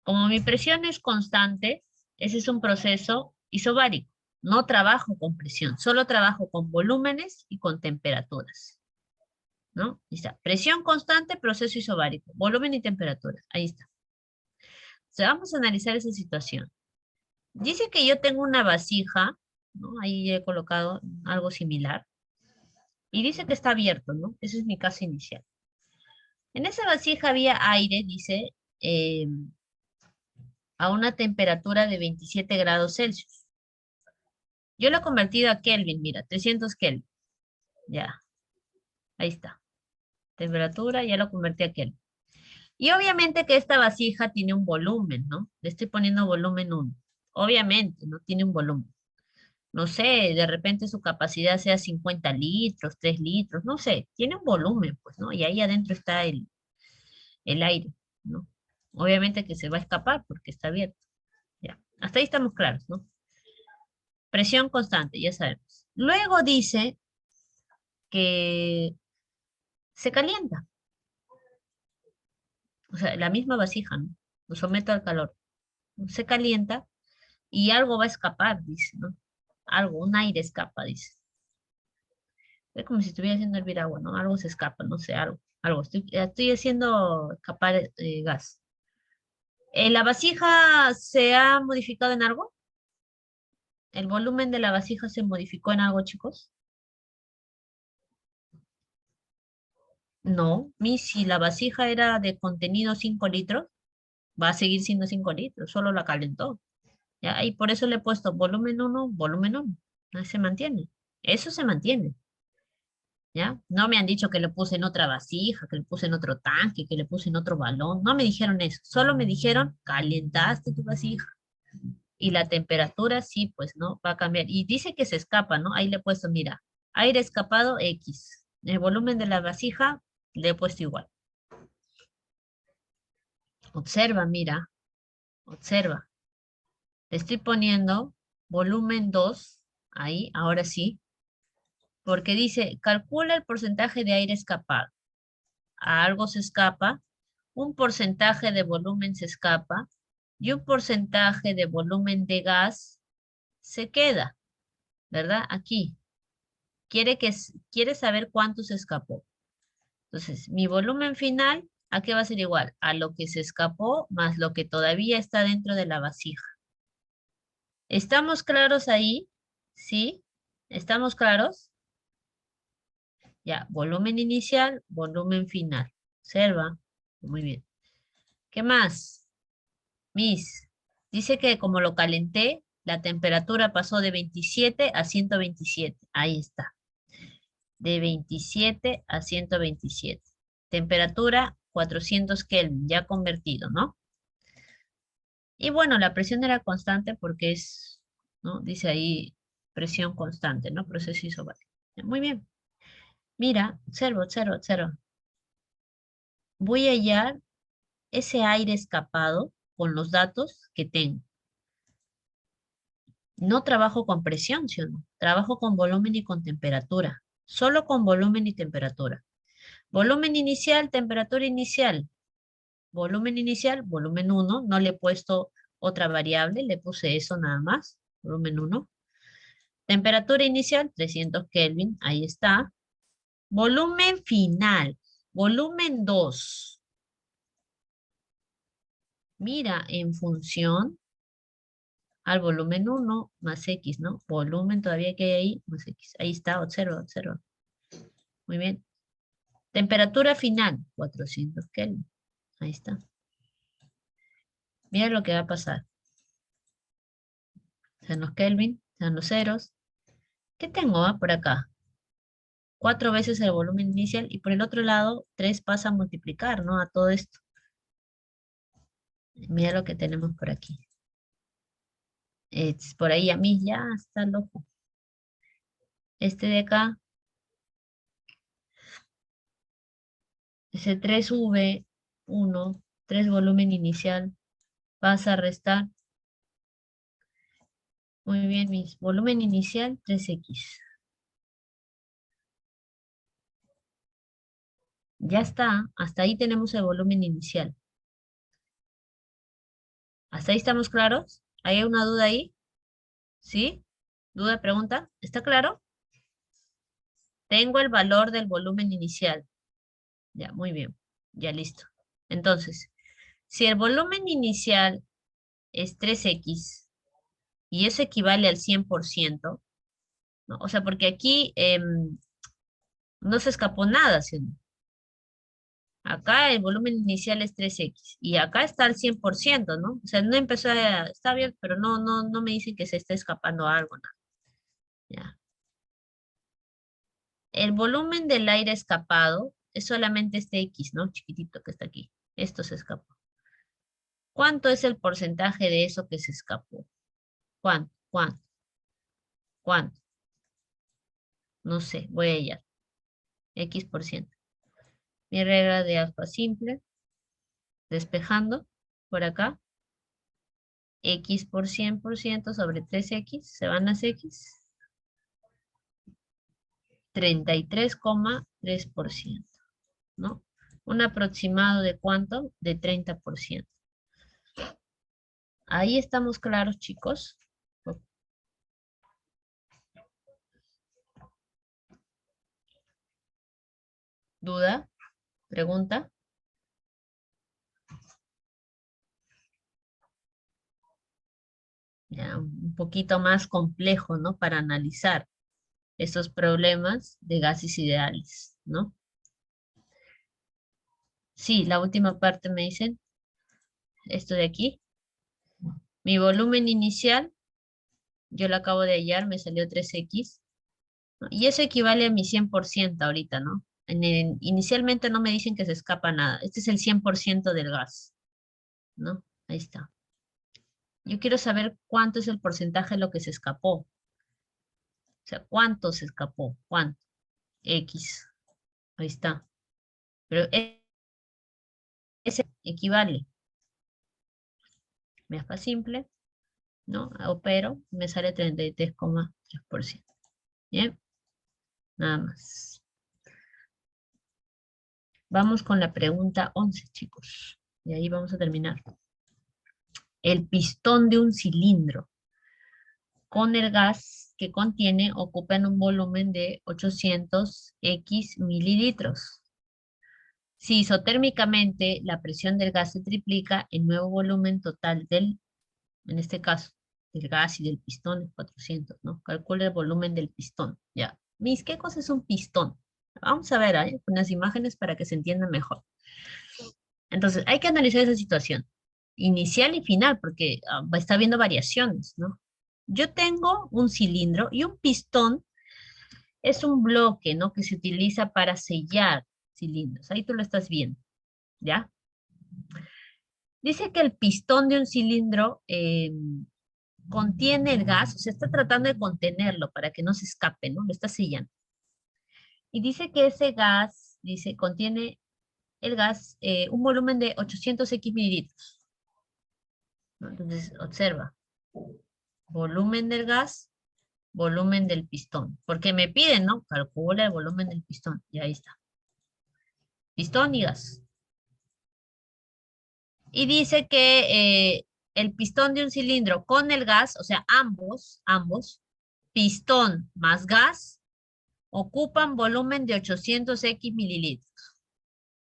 Como mi presión es constante, ese es un proceso isobárico. No trabajo con presión, solo trabajo con volúmenes y con temperaturas, ¿no? Ahí está. Presión constante, proceso isobárico, volumen y temperatura. Ahí está. O sea, vamos a analizar esa situación. Dice que yo tengo una vasija, ¿no? Ahí he colocado algo similar. Y dice que está abierto, ¿no? Ese es mi caso inicial. En esa vasija había aire, dice, eh, a una temperatura de 27 grados Celsius. Yo lo he convertido a Kelvin, mira, 300 Kelvin. Ya, ahí está. Temperatura, ya lo convertí a Kelvin. Y obviamente que esta vasija tiene un volumen, ¿no? Le estoy poniendo volumen 1. Obviamente, no tiene un volumen. No sé, de repente su capacidad sea 50 litros, 3 litros, no sé. Tiene un volumen, pues, ¿no? Y ahí adentro está el aire, ¿no? Obviamente que se va a escapar porque está abierto. Ya, hasta ahí estamos claros, ¿no? Presión constante, ya sabemos. Luego dice que se calienta. O sea, la misma vasija, ¿no? Lo someto al calor. Se calienta y algo va a escapar, dice, ¿no? Algo, un aire escapa, dice. Es como si estuviera haciendo hervir agua, ¿no? Algo se escapa, no sé, algo. Estoy haciendo escapar gas. ¿La vasija se ha modificado en algo? ¿El volumen de la vasija se modificó en algo, chicos? No, si la vasija era de contenido 5 litros, va a seguir siendo 5 litros, solo la calentó. ¿Ya? Y por eso le he puesto volumen 1, volumen 1. Ahí se mantiene. Eso se mantiene. ¿Ya? No me han dicho que le puse en otra vasija, que le puse en otro tanque, que le puse en otro balón. No me dijeron eso. Solo me dijeron, calentaste tu vasija. Y la temperatura sí, pues, ¿no? Va a cambiar. Y dice que se escapa, ¿no? Ahí le he puesto, mira, aire escapado X. El volumen de la vasija le he puesto igual. Observa, mira, observa. Le estoy poniendo volumen 2, ahí, ahora sí, porque dice, calcula el porcentaje de aire escapado. A algo se escapa, un porcentaje de volumen se escapa y un porcentaje de volumen de gas se queda, ¿verdad? Aquí. Quiere saber cuánto se escapó. Entonces, mi volumen final, ¿a qué va a ser igual? A lo que se escapó más lo que todavía está dentro de la vasija. ¿Estamos claros ahí? ¿Sí? ¿Estamos claros? Ya, volumen inicial, volumen final. Observa. Muy bien. ¿Qué más? Miss, dice que como lo calenté, la temperatura pasó de 27 a 127. Ahí está. De 27 a 127. Temperatura 400 Kelvin, ya convertido, ¿no? Y bueno, la presión era constante porque es, ¿no? Dice ahí presión constante, ¿no? Proceso isobárico. Muy bien. Mira, observa, observa, observa. Voy a hallar ese aire escapado con los datos que tengo. No trabajo con presión, ¿sí o no? Trabajo con volumen y con temperatura. Solo con volumen y temperatura. Volumen inicial, temperatura inicial. Volumen inicial, volumen 1. No le he puesto otra variable, le puse eso nada más. Volumen 1. Temperatura inicial, 300 Kelvin. Ahí está. Volumen final. Volumen 2. Mira, en función al volumen 1 más X, ¿no? Volumen todavía que hay ahí más X. Ahí está, observa, observa. Muy bien. Temperatura final, 400 Kelvin. Ahí está. Mira lo que va a pasar. Sean los Kelvin, sean los ceros. ¿Qué tengo por acá? 4 veces el volumen inicial y por el otro lado 3 pasa a multiplicar, ¿no? A todo esto. Mira lo que tenemos por aquí. Por ahí a mí ya está loco. Este de acá, ese 3V1, 3 volumen inicial, pasa a restar. Muy bien, mis volumen inicial 3X. Ya está, hasta ahí tenemos el volumen inicial. ¿Hasta ahí estamos claros? ¿Hay una duda ahí? ¿Sí? ¿Duda, pregunta? ¿Está claro? Tengo el valor del volumen inicial. Ya, muy bien. Ya listo. Entonces, si el volumen inicial es 3X y eso equivale al 100%, ¿no? O sea, porque aquí no se escapó nada, ¿sí? Acá el volumen inicial es 3X y acá está al 100%, ¿no? O sea, no empezó a, está bien, pero no me dicen que se está escapando algo, ¿no? Ya. El volumen del aire escapado es solamente este X, ¿no? Chiquitito que está aquí. Esto se escapó. ¿Cuánto es el porcentaje de eso que se escapó? ¿Cuánto? ¿Cuánto? ¿Cuánto? No sé, voy a hallar. X%. Mi regla de alfa simple, despejando por acá. X por 100% sobre 3X, se van las X. 33,3%, ¿no? Un aproximado de cuánto? De 30%. Ahí estamos claros, chicos. ¿Duda? ¿Pregunta? Ya, un poquito más complejo, ¿no? Para analizar estos problemas de gases ideales, ¿no? Sí, la última parte me dicen, esto de aquí. Mi volumen inicial, yo lo acabo de hallar, me salió 3X, ¿no? Y eso equivale a mi 100% ahorita, ¿no? Inicialmente no me dicen que se escapa nada. Este es el 100% del gas, ¿no? Ahí está. Yo quiero saber cuánto es el porcentaje de lo que se escapó. O sea, ¿cuánto se escapó? ¿Cuánto? X. Ahí está. Pero ese equivale. Me hace simple, ¿no? Opero, me sale 33,3%. Bien, nada más. Vamos con la pregunta 11, chicos. Y ahí vamos a terminar. El pistón de un cilindro con el gas que contiene ocupa en un volumen de 800 X mililitros. Si isotérmicamente la presión del gas se triplica, el nuevo volumen total en este caso, del gas y del pistón es 400, ¿no? Calcula el volumen del pistón, ya. Mis, ¿qué cosa es un pistón? Vamos a ver, ¿eh? Unas imágenes para que se entienda mejor. Entonces, hay que analizar esa situación, inicial y final, porque está habiendo variaciones, ¿no? Yo tengo un cilindro y un pistón es un bloque, ¿no? Que se utiliza para sellar cilindros. Ahí tú lo estás viendo, ¿ya? Dice que el pistón de un cilindro contiene el gas, o sea, está tratando de contenerlo para que no se escape, ¿no? Lo está sellando. Y dice que ese gas, dice, contiene el gas un volumen de 800 X mililitros, ¿no? Entonces, observa, volumen del gas, volumen del pistón. Porque me piden, ¿no? Calcula el volumen del pistón. Y ahí está. Pistón y gas. Y dice que el pistón de un cilindro con el gas, o sea, ambos, pistón más gas, ocupan volumen de 800 X mililitros.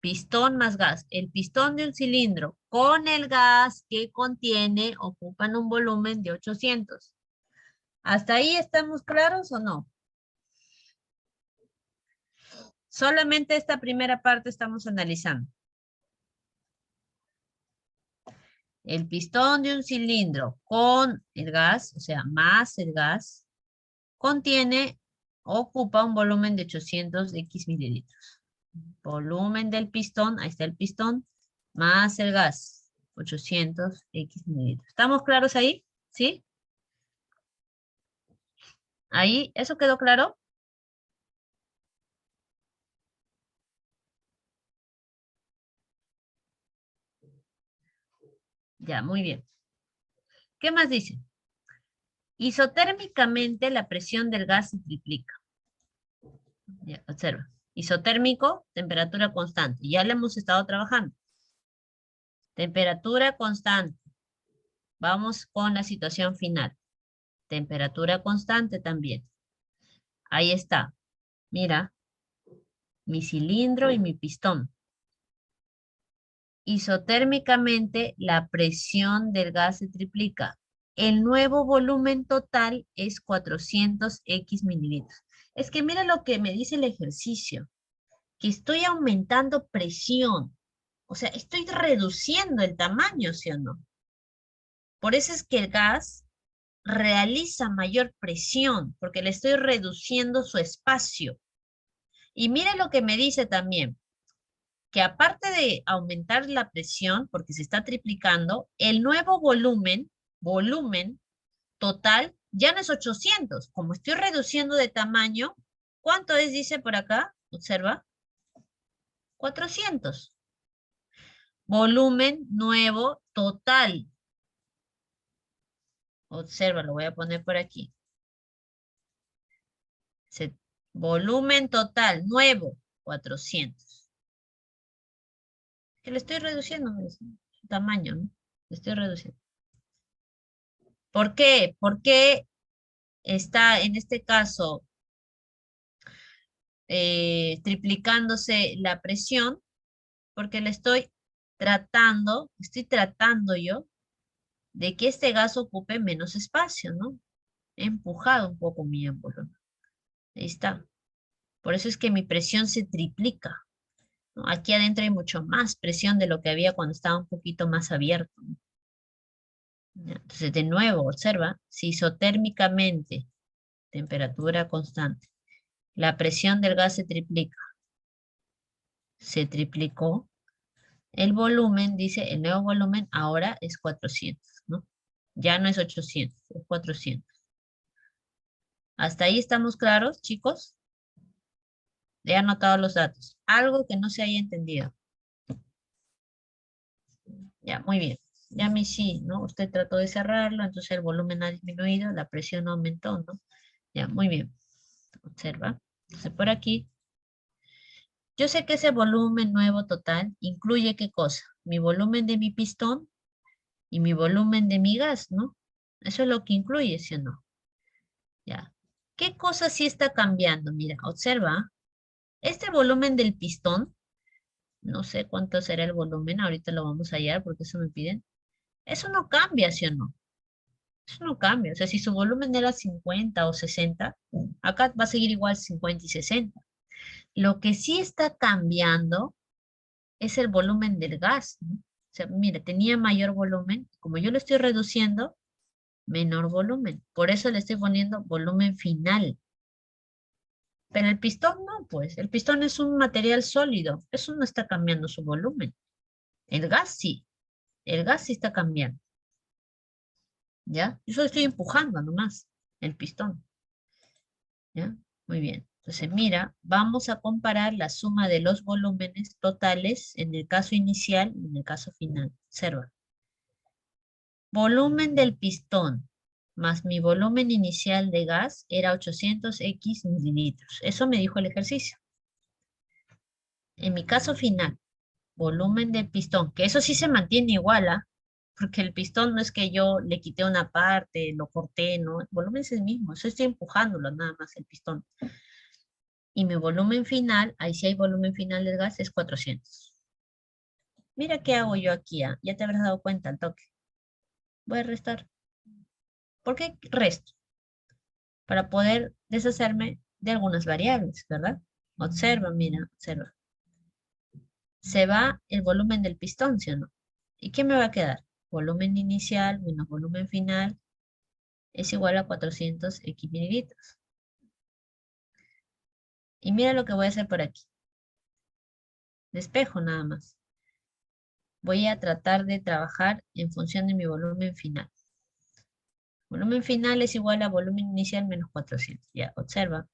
Pistón más gas. El pistón de un cilindro con el gas que contiene ocupan un volumen de 800. ¿Hasta ahí estamos claros o no? Solamente esta primera parte estamos analizando. El pistón de un cilindro con el gas, o sea, más el gas, ocupa un volumen de 800 X mililitros. Volumen del pistón, ahí está el pistón, más el gas, 800 X mililitros. ¿Estamos claros ahí? ¿Sí? Ahí, ¿eso quedó claro? Ya, muy bien. ¿Qué más dice? Isotérmicamente la presión del gas se triplica. Ya, observa. Isotérmico, temperatura constante. Ya le hemos estado trabajando. Temperatura constante. Vamos con la situación final. Temperatura constante también. Ahí está. Mira, mi cilindro y mi pistón. Isotérmicamente, la presión del gas se triplica. El nuevo volumen total es 400 X mililitros. Es que mira lo que me dice el ejercicio, que estoy aumentando presión. O sea, estoy reduciendo el tamaño, ¿sí o no? Por eso es que el gas realiza mayor presión, porque le estoy reduciendo su espacio. Y mira lo que me dice también, que aparte de aumentar la presión, porque se está triplicando, el nuevo volumen total, ya no es 800. Como estoy reduciendo de tamaño, ¿cuánto es? Dice por acá, observa, 400. Volumen nuevo total. Observa, lo voy a poner por aquí. Volumen total nuevo, 400. Que le estoy reduciendo su tamaño, ¿no? Le estoy reduciendo. ¿Por qué? Porque está en este caso triplicándose la presión, porque le estoy tratando yo de que este gas ocupe menos espacio, ¿no? He empujado un poco mi émbolo. Ahí está. Por eso es que mi presión se triplica, ¿no? Aquí adentro hay mucho más presión de lo que había cuando estaba un poquito más abierto, ¿no? Entonces, de nuevo, observa, si isotérmicamente, temperatura constante, la presión del gas se triplicó, el volumen, dice, el nuevo volumen ahora es 400, ¿no? Ya no es 800, es 400. ¿Hasta ahí estamos claros, chicos? He anotado los datos. Algo que no se haya entendido. Ya, muy bien. Ya a mí sí, ¿no? Usted trató de cerrarlo, entonces el volumen ha disminuido, la presión aumentó, ¿no? Ya, muy bien. Observa. Entonces, por aquí, yo sé que ese volumen nuevo total incluye ¿qué cosa? Mi volumen de mi pistón y mi volumen de mi gas, ¿no? Eso es lo que incluye, ¿sí o no? Ya. ¿Qué cosa sí está cambiando? Mira, observa. Este volumen del pistón No sé cuánto será el volumen, ahorita lo vamos a hallar porque eso me piden. Eso no cambia, ¿sí o no? Eso no cambia. O sea, si su volumen era 50 o 60, acá va a seguir igual 50 y 60. Lo que sí está cambiando es el volumen del gas, ¿no? O sea, mira, tenía mayor volumen, como yo lo estoy reduciendo, menor volumen. Por eso le estoy poniendo volumen final. Pero el pistón no, pues, el pistón es un material sólido, eso no está cambiando su volumen. El gas sí está cambiando, ¿ya? Yo solo estoy empujando nomás el pistón, ¿ya? Muy bien. Entonces, mira, vamos a comparar la suma de los volúmenes totales en el caso inicial y en el caso final. Observa. Volumen del pistón más mi volumen inicial de gas era 800x mililitros. Eso me dijo el ejercicio. En mi caso final, volumen del pistón, que eso sí se mantiene igual, ¿ah? Porque el pistón no es que yo le quité una parte, lo corté, ¿no? El volumen es el mismo, eso estoy empujándolo nada más el pistón. Y mi volumen final, ahí sí hay volumen final del gas, es 400. Mira qué hago yo aquí, ¿ah? Ya te habrás dado cuenta al toque. Voy a restar. ¿Por qué resto? Para poder deshacerme de algunas variables, ¿verdad? Observa, mira, observa. Se va el volumen del pistón, ¿sí o no? ¿Y qué me va a quedar? Volumen inicial menos volumen final es igual a 400x mililitros. Y mira lo que voy a hacer por aquí. Despejo nada más. Voy a tratar de trabajar en función de mi volumen final. Volumen final es igual a volumen inicial menos 400. Ya, observa.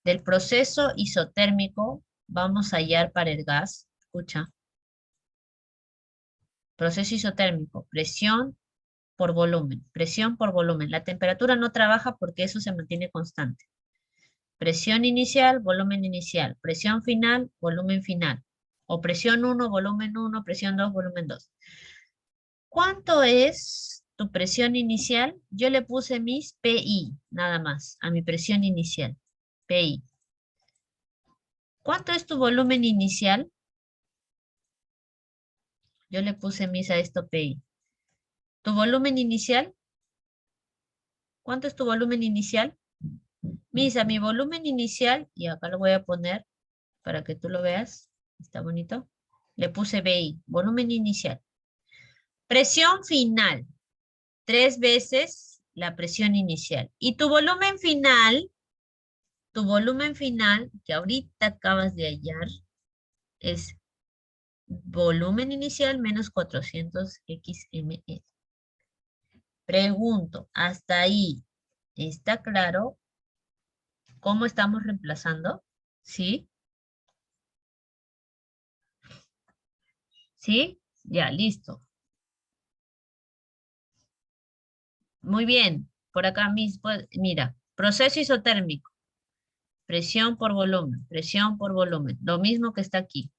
Del proceso isotérmico vamos a hallar para el gas. Escucha. Proceso isotérmico. Presión por volumen. Presión por volumen. La temperatura no trabaja porque eso se mantiene constante. Presión inicial, volumen inicial. Presión final, volumen final. O presión 1, volumen 1, presión 2, volumen 2. ¿Cuánto es tu presión inicial? Yo le puse mis PI, nada más, a mi presión inicial. PI. ¿Cuánto es tu volumen inicial? Yo le puse mis a esto PI. ¿Tu volumen inicial? ¿Cuánto es tu volumen inicial? Misa, mi volumen inicial, y acá lo voy a poner para que tú lo veas. Está bonito. Le puse BI, volumen inicial. Presión final, 3 veces la presión inicial. Y tu volumen final, que ahorita acabas de hallar, es volumen inicial menos 400 xml. Pregunto, ¿hasta ahí está claro cómo estamos reemplazando? ¿Sí? ¿Sí? Ya, listo. Muy bien. Por acá mismo, mira, proceso isotérmico. Presión por volumen. Lo mismo que está aquí.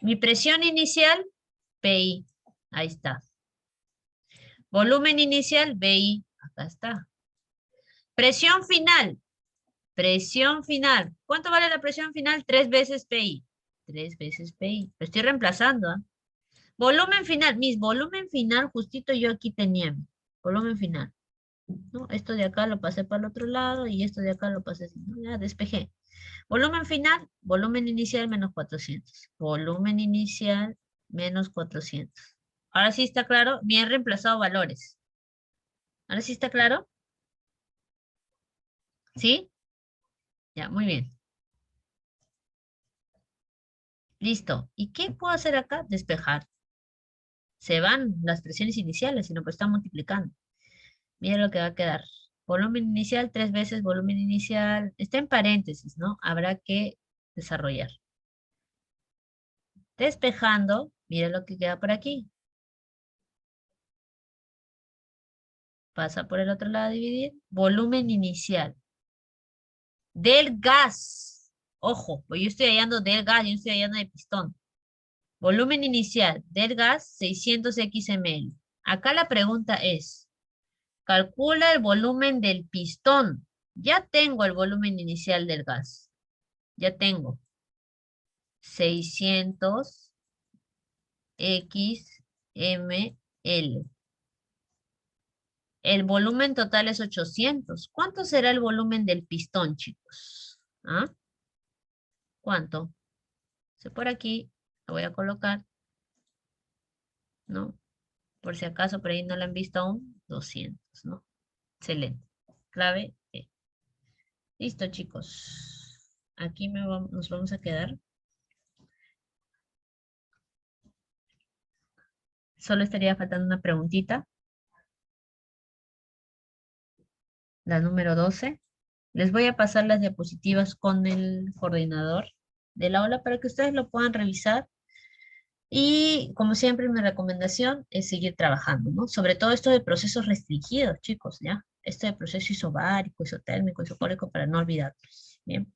Mi presión inicial, PI. Ahí está. Volumen inicial, BI. Acá está. Presión final. Presión final. ¿Cuánto vale la presión final? 3 veces PI. 3 veces PI. Lo estoy reemplazando, ¿ah? Volumen final. Mis volumen final, justito yo aquí tenía. Volumen final. ¿No? Esto de acá lo pasé para el otro lado y esto de acá lo pasé así, ¿no? Ya despejé. Volumen final, volumen inicial menos 400. Volumen inicial menos 400. Ahora sí está claro, bien reemplazado valores. Ahora sí está claro, ¿sí? Ya, muy bien. Listo. ¿Y qué puedo hacer acá? Despejar. Se van las presiones iniciales, sino pues están multiplicando. Mira lo que va a quedar. Volumen inicial, 3 veces volumen inicial. Está en paréntesis, ¿no? Habrá que desarrollar. Despejando, mira lo que queda por aquí. Pasa por el otro lado a dividir. Volumen inicial. Del gas. Ojo, pues yo estoy hallando del gas, yo estoy hallando de pistón. Volumen inicial del gas, 600 xml. Acá la pregunta es, calcula el volumen del pistón. Ya tengo el volumen inicial del gas. Ya tengo. 600 XML. El volumen total es 800. ¿Cuánto será el volumen del pistón, chicos? ¿Ah? ¿Cuánto? Por aquí lo voy a colocar, ¿no? Por si acaso por ahí no lo han visto aún, 200, ¿no? Excelente. Clave E. Listo, chicos. Aquí nos vamos a quedar. Solo estaría faltando una preguntita. La número 12. Les voy a pasar las diapositivas con el coordinador del aula para que ustedes lo puedan revisar. Y como siempre, mi recomendación es seguir trabajando, ¿no? Sobre todo esto de procesos restringidos, chicos, ¿ya? Esto de proceso isobárico, isotérmico, isocórico, para no olvidarlos. Bien.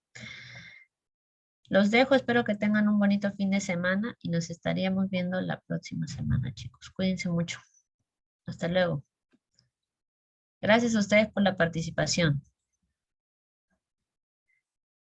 Los dejo, espero que tengan un bonito fin de semana y nos estaríamos viendo la próxima semana, chicos. Cuídense mucho. Hasta luego. Gracias a ustedes por la participación.